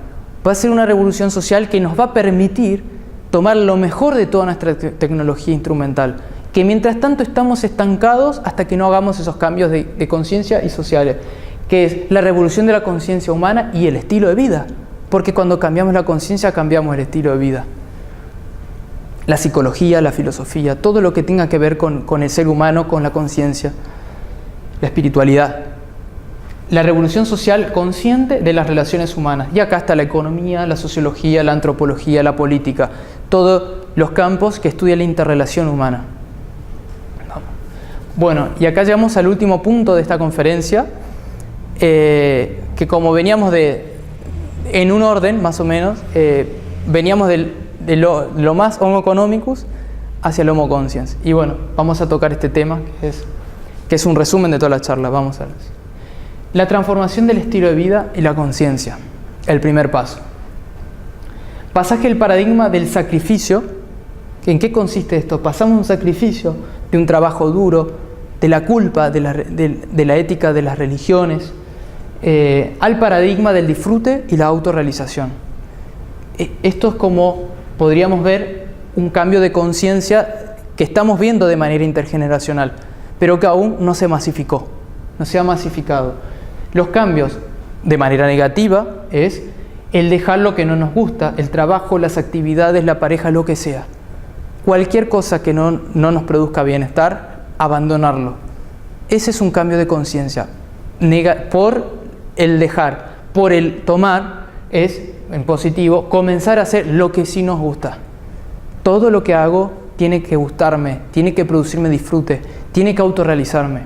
[SPEAKER 1] Va a ser una revolución social que nos va a permitir tomar lo mejor de toda nuestra tecnología instrumental, que mientras tanto estamos estancados hasta que no hagamos esos cambios de conciencia y sociales, que es la revolución de la conciencia humana y el estilo de vida, porque cuando cambiamos la conciencia cambiamos el estilo de vida. La psicología, la filosofía, todo lo que tenga que ver con el ser humano, con la conciencia, la espiritualidad. La revolución social consciente de las relaciones humanas. Y acá está la economía, la sociología, la antropología, la política, todos los campos que estudian la interrelación humana. Bueno, y acá llegamos al último punto de esta conferencia, que como veníamos de en un orden, más o menos, veníamos de lo más homo economicus hacia el homo consciens. Y bueno, vamos a tocar este tema, que es un resumen de toda la charla. Vamos a ver. La transformación del estilo de vida y la conciencia. El primer paso. Pasaje del paradigma del sacrificio. ¿En qué consiste esto? Pasamos un sacrificio de un trabajo duro, de la culpa, de la ética de las religiones, al paradigma del disfrute y la autorrealización. Esto es como podríamos ver un cambio de conciencia que estamos viendo de manera intergeneracional, pero que aún no se masificó, no se ha masificado. Los cambios de manera negativa es el dejar lo que no nos gusta, el trabajo, las actividades, la pareja, lo que sea. Cualquier cosa que no nos produzca bienestar, abandonarlo. Ese es un cambio de conciencia. Por el dejar, por el tomar, es, en positivo, comenzar a hacer lo que sí nos gusta. Todo lo que hago tiene que gustarme, tiene que producirme disfrute, tiene que autorrealizarme.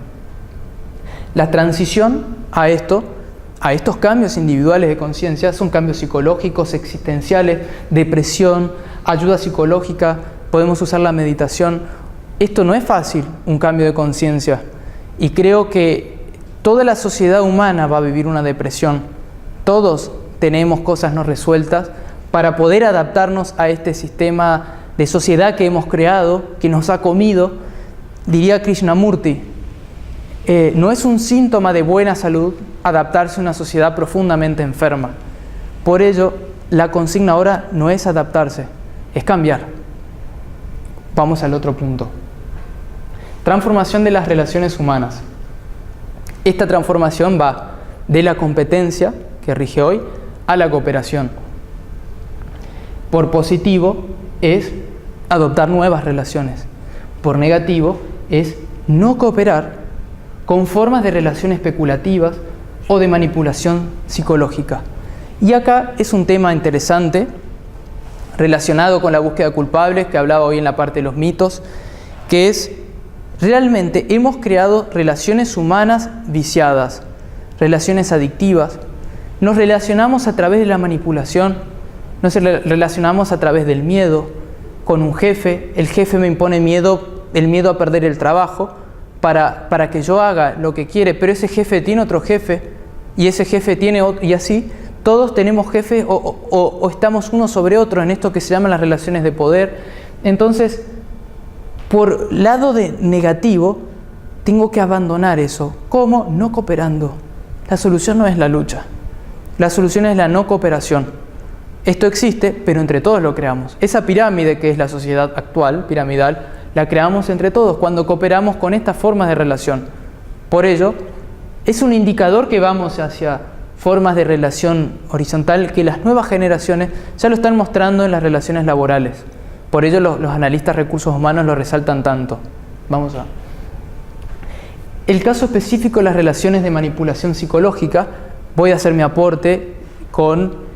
[SPEAKER 1] La transición a estos cambios individuales de conciencia son cambios psicológicos, existenciales, depresión, ayuda psicológica, podemos usar la meditación. Esto no es fácil, un cambio de conciencia, y creo que toda la sociedad humana va a vivir una depresión. Todos tenemos cosas no resueltas para poder adaptarnos a este sistema de sociedad que hemos creado, que nos ha comido. Diría Krishnamurti, no es un síntoma de buena salud adaptarse a una sociedad profundamente enferma. Por ello, la consigna ahora no es adaptarse, es cambiar. Vamos al otro punto. Transformación de las relaciones humanas. Esta transformación va de la competencia, que rige hoy, a la cooperación. Por positivo es adoptar nuevas relaciones. Por negativo es no cooperar con formas de relación especulativas o de manipulación psicológica. Y acá es un tema interesante relacionado con la búsqueda de culpables que hablaba hoy en la parte de los mitos, que es realmente hemos creado relaciones humanas viciadas, relaciones adictivas. Nos relacionamos a través de la manipulación, nos relacionamos a través del miedo con un jefe. El jefe me impone miedo, el miedo a perder el trabajo para que yo haga lo que quiere, pero ese jefe tiene otro jefe y ese jefe tiene otro, y así todos tenemos jefes o estamos uno sobre otro en esto que se llaman las relaciones de poder. Entonces, por lado negativo, tengo que abandonar eso. ¿Cómo? No cooperando. La solución no es la lucha. La solución es la no cooperación. Esto existe, pero entre todos lo creamos. Esa pirámide que es la sociedad actual, piramidal, la creamos entre todos cuando cooperamos con estas formas de relación. Por ello, es un indicador que vamos hacia formas de relación horizontal que las nuevas generaciones ya lo están mostrando en las relaciones laborales. Por ello los analistas de recursos humanos lo resaltan tanto. Vamos a... El caso específico de las relaciones de manipulación psicológica, voy a hacer mi aporte con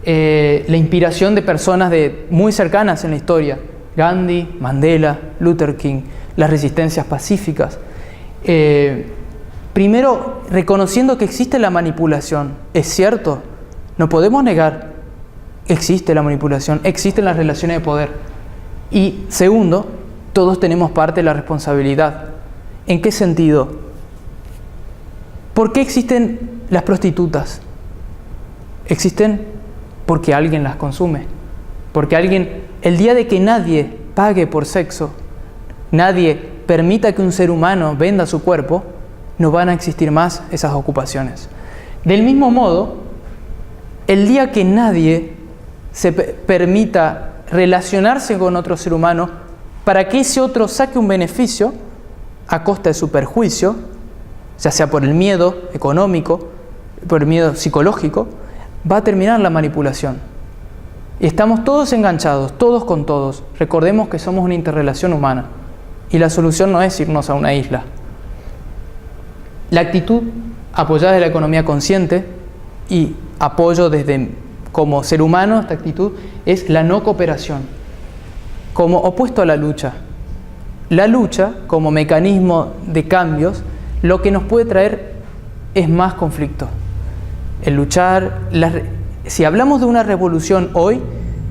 [SPEAKER 1] la inspiración de personas muy cercanas en la historia. Gandhi, Mandela, Luther King, las resistencias pacíficas. Primero, reconociendo que existe la manipulación. Es cierto, no podemos negar, existe la manipulación, existen las relaciones de poder. Y segundo, todos tenemos parte de la responsabilidad. ¿En qué sentido? ¿Por qué existen las prostitutas? Existen porque alguien las consume. Porque alguien, el día de que nadie pague por sexo, nadie permita que un ser humano venda su cuerpo, no van a existir más esas ocupaciones. Del mismo modo, el día que nadie se permita relacionarse con otro ser humano para que ese otro saque un beneficio a costa de su perjuicio, ya sea por el miedo económico, por el miedo psicológico, va a terminar la manipulación. Y estamos todos enganchados, todos con todos. Recordemos que somos una interrelación humana y la solución no es irnos a una isla. La actitud apoyada en la economía consciente y apoyo desde como ser humano, esta actitud es la no cooperación, como opuesto a la lucha. La lucha, como mecanismo de cambios, lo que nos puede traer es más conflicto. El luchar, Si hablamos de una revolución hoy,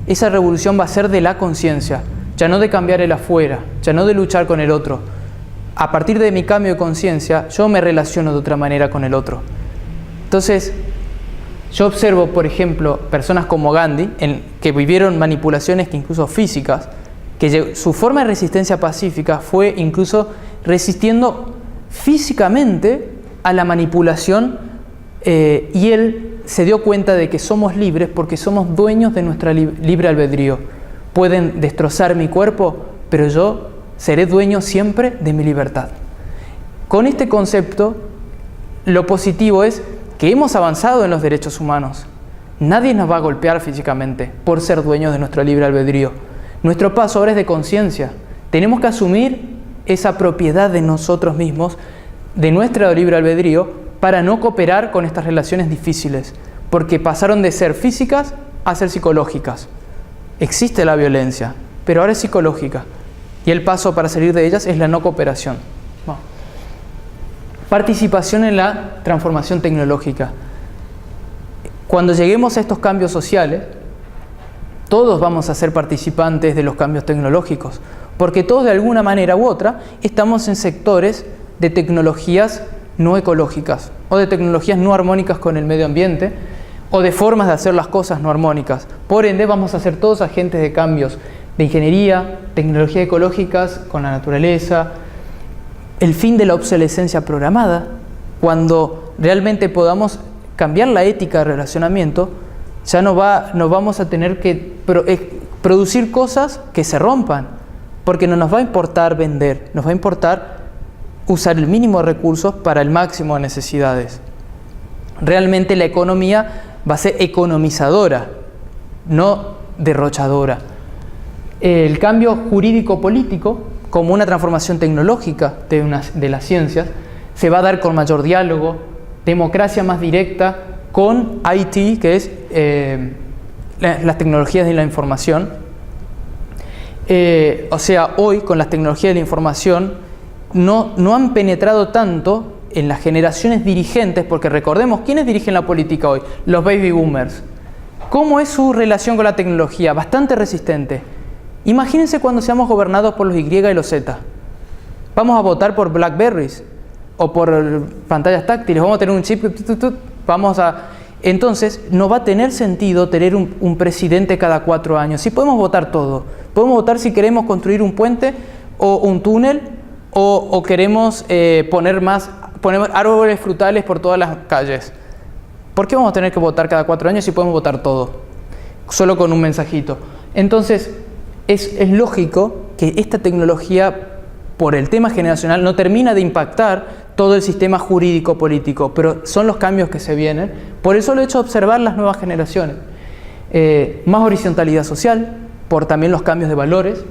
[SPEAKER 1] esa revolución va a ser de la conciencia, ya no de cambiar el afuera, ya no de luchar con el otro. A partir de mi cambio de conciencia, yo me relaciono de otra manera con el otro. Entonces, yo observo, por ejemplo, personas como Gandhi, que vivieron manipulaciones que incluso físicas, que su forma de resistencia pacífica fue incluso resistiendo físicamente a la manipulación, y él se dio cuenta de que somos libres porque somos dueños de nuestra libre albedrío. Pueden destrozar mi cuerpo, pero yo seré dueño siempre de mi libertad. Con este concepto, lo positivo es que hemos avanzado en los derechos humanos. Nadie nos va a golpear físicamente por ser dueños de nuestro libre albedrío. Nuestro paso ahora es de conciencia. Tenemos que asumir esa propiedad de nosotros mismos, de nuestro libre albedrío, para no cooperar con estas relaciones difíciles, porque pasaron de ser físicas a ser psicológicas. Existe la violencia, pero ahora es psicológica, y el paso para salir de ellas es la no cooperación. Bueno. Participación en la transformación tecnológica. Cuando lleguemos a estos cambios sociales, todos vamos a ser participantes de los cambios tecnológicos, porque todos de alguna manera u otra estamos en sectores de tecnologías no ecológicas, o de tecnologías no armónicas con el medio ambiente, o de formas de hacer las cosas no armónicas. Por ende, vamos a ser todos agentes de cambios de ingeniería, tecnologías ecológicas con la naturaleza, el fin de la obsolescencia programada. Cuando realmente podamos cambiar la ética de relacionamiento, ya no vamos a tener que producir cosas que se rompan, porque no nos va a importar vender, nos va a importar usar el mínimo de recursos para el máximo de necesidades. Realmente la economía va a ser economizadora, no derrochadora. El cambio jurídico-político, como una transformación tecnológica de las ciencias, se va a dar con mayor diálogo, democracia más directa, con IT, que es las tecnologías de la información. O sea, hoy con las tecnologías de la información no han penetrado tanto en las generaciones dirigentes, porque recordemos, ¿quiénes dirigen la política hoy? Los baby boomers. ¿Cómo es su relación con la tecnología? Bastante resistente. Imagínense cuando seamos gobernados por los Y y los Z. Vamos a votar por Blackberries o por pantallas táctiles, vamos a tener un chip, entonces no va a tener sentido tener un presidente cada 4 años. Si podemos votar todo, podemos votar si queremos construir un puente o un túnel, o queremos poner árboles frutales por todas las calles. ¿Por qué vamos a tener que votar cada 4 años si podemos votar todo? Solo con un mensajito. Entonces, es lógico que esta tecnología, por el tema generacional, no termina de impactar todo el sistema jurídico-político, pero son los cambios que se vienen. Por eso lo he hecho observar las nuevas generaciones. Más horizontalidad social, por también los cambios de valores,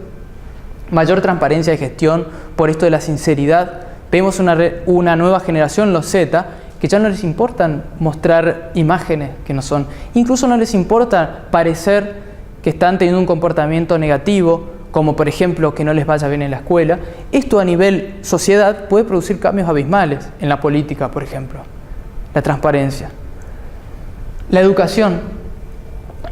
[SPEAKER 1] mayor transparencia de gestión, por esto de la sinceridad. Vemos una nueva generación, los Z, que ya no les importa mostrar imágenes que no son. Incluso no les importa parecer que están teniendo un comportamiento negativo, como por ejemplo que no les vaya bien en la escuela. Esto a nivel sociedad puede producir cambios abismales en la política, por ejemplo. La transparencia. La educación.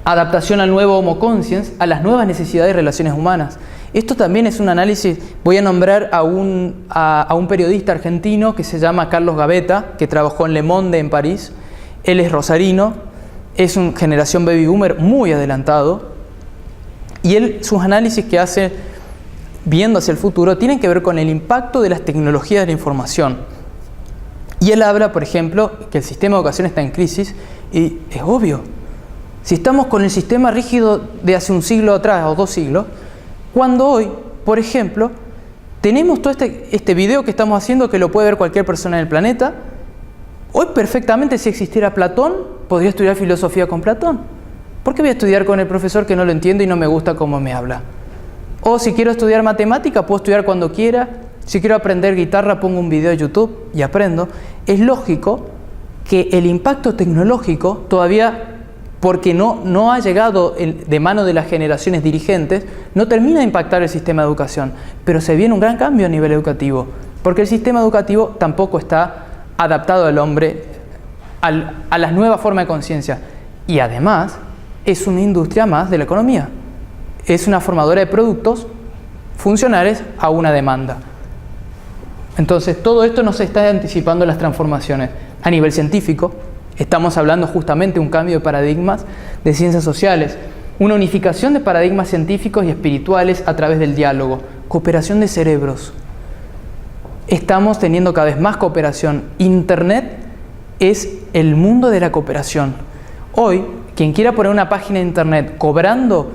[SPEAKER 1] Adaptación al nuevo Homo Consciens, a las nuevas necesidades de relaciones humanas. Esto también es un análisis. Voy a nombrar a un periodista argentino que se llama Carlos Gavetta, que trabajó en Le Monde en París. Él es rosarino, es una generación baby boomer muy adelantado, y sus análisis que hace viendo hacia el futuro tienen que ver con el impacto de las tecnologías de la información. Y él habla, por ejemplo, que el sistema de educación está en crisis, y es obvio. Si estamos con el sistema rígido de hace un siglo atrás o 2 siglos, cuando hoy, por ejemplo, tenemos todo este video que estamos haciendo, que lo puede ver cualquier persona en el planeta. Hoy perfectamente, si existiera Platón, podría estudiar filosofía con Platón. ¿Por qué voy a estudiar con el profesor que no lo entiendo y no me gusta cómo me habla? O si quiero estudiar matemática, puedo estudiar cuando quiera. Si quiero aprender guitarra, pongo un video de YouTube y aprendo. Es lógico que el impacto tecnológico todavía, porque no ha llegado de mano de las generaciones dirigentes, no termina de impactar el sistema de educación. Pero se viene un gran cambio a nivel educativo, porque el sistema educativo tampoco está adaptado al hombre, a las nuevas formas de conciencia. Y además es una industria más de la economía. Es una formadora de productos funcionales a una demanda. Entonces todo esto nos está anticipando las transformaciones. A nivel científico, estamos hablando justamente de un cambio de paradigmas de ciencias sociales, una unificación de paradigmas científicos y espirituales a través del diálogo, cooperación de cerebros. Estamos teniendo cada vez más cooperación. Internet es el mundo de la cooperación. Hoy, quien quiera poner una página de internet cobrando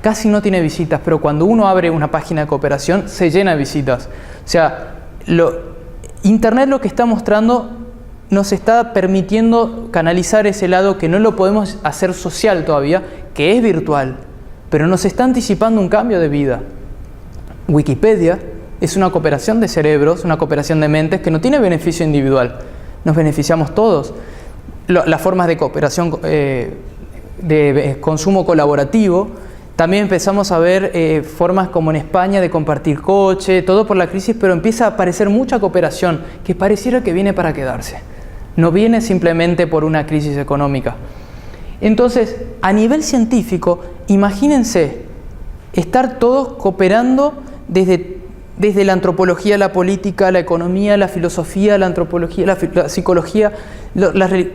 [SPEAKER 1] casi no tiene visitas, pero cuando uno abre una página de cooperación se llena de visitas. O sea, Internet lo que está mostrando nos está permitiendo canalizar ese lado que no lo podemos hacer social todavía, que es virtual, pero nos está anticipando un cambio de vida. Wikipedia es una cooperación de cerebros, una cooperación de mentes que no tiene beneficio individual, nos beneficiamos todos. Las formas de cooperación de consumo colaborativo, también empezamos a ver formas como en España de compartir coche, todo por la crisis, pero empieza a aparecer mucha cooperación que pareciera que viene para quedarse. No viene simplemente por una crisis económica. Entonces, a nivel científico, imagínense estar todos cooperando desde la antropología, la política, la economía, la filosofía, la antropología, la psicología,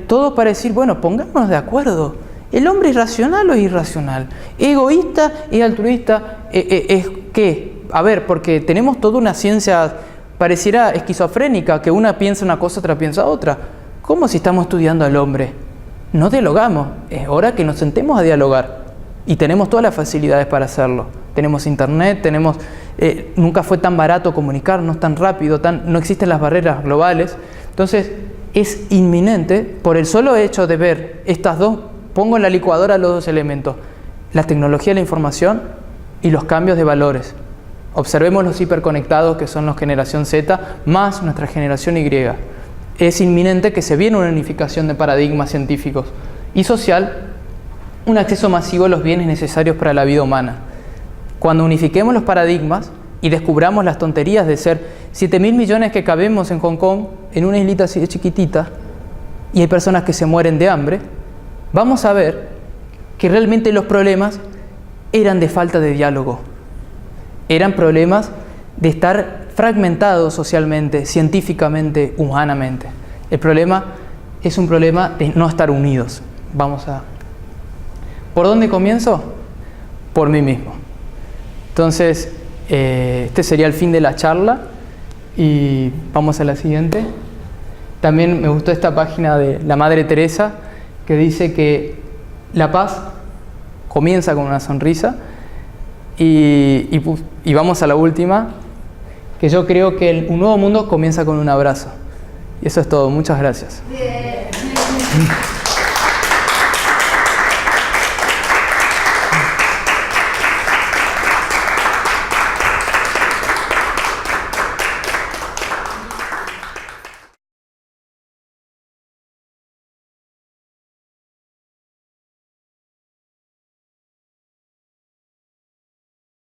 [SPEAKER 1] todo para decir, bueno, pongámonos de acuerdo. ¿El hombre es racional o es irracional? ¿Egoísta? ¿Es altruista? ¿Es qué? A ver, porque tenemos toda una ciencia, pareciera esquizofrénica, que una piensa una cosa, otra piensa otra. ¿Cómo si estamos estudiando al hombre? No dialogamos, es hora que nos sentemos a dialogar. Y tenemos todas las facilidades para hacerlo. Tenemos internet, nunca fue tan barato comunicarnos, tan rápido, no existen las barreras globales. Entonces, es inminente, por el solo hecho de ver estas dos, pongo en la licuadora los dos elementos, la tecnología de la información y los cambios de valores. Observemos los hiperconectados que son la generación Z más nuestra generación Y. Es inminente que se viene una unificación de paradigmas científicos y social, un acceso masivo a los bienes necesarios para la vida humana. Cuando unifiquemos los paradigmas y descubramos las tonterías de ser 7.000 millones que cabemos en Hong Kong, en una islita así de chiquitita, y hay personas que se mueren de hambre, vamos a ver que realmente los problemas eran de falta de diálogo. Eran problemas de estar fragmentados socialmente, científicamente, humanamente. El problema es un problema de no estar unidos. ¿Por dónde comienzo? Por mí mismo. Entonces, este sería el fin de la charla y vamos a la siguiente. También me gustó esta página de la Madre Teresa que dice que la paz comienza con una sonrisa y vamos a la última, que yo creo que un nuevo mundo comienza con un abrazo. Y eso es todo. Muchas gracias. Bien.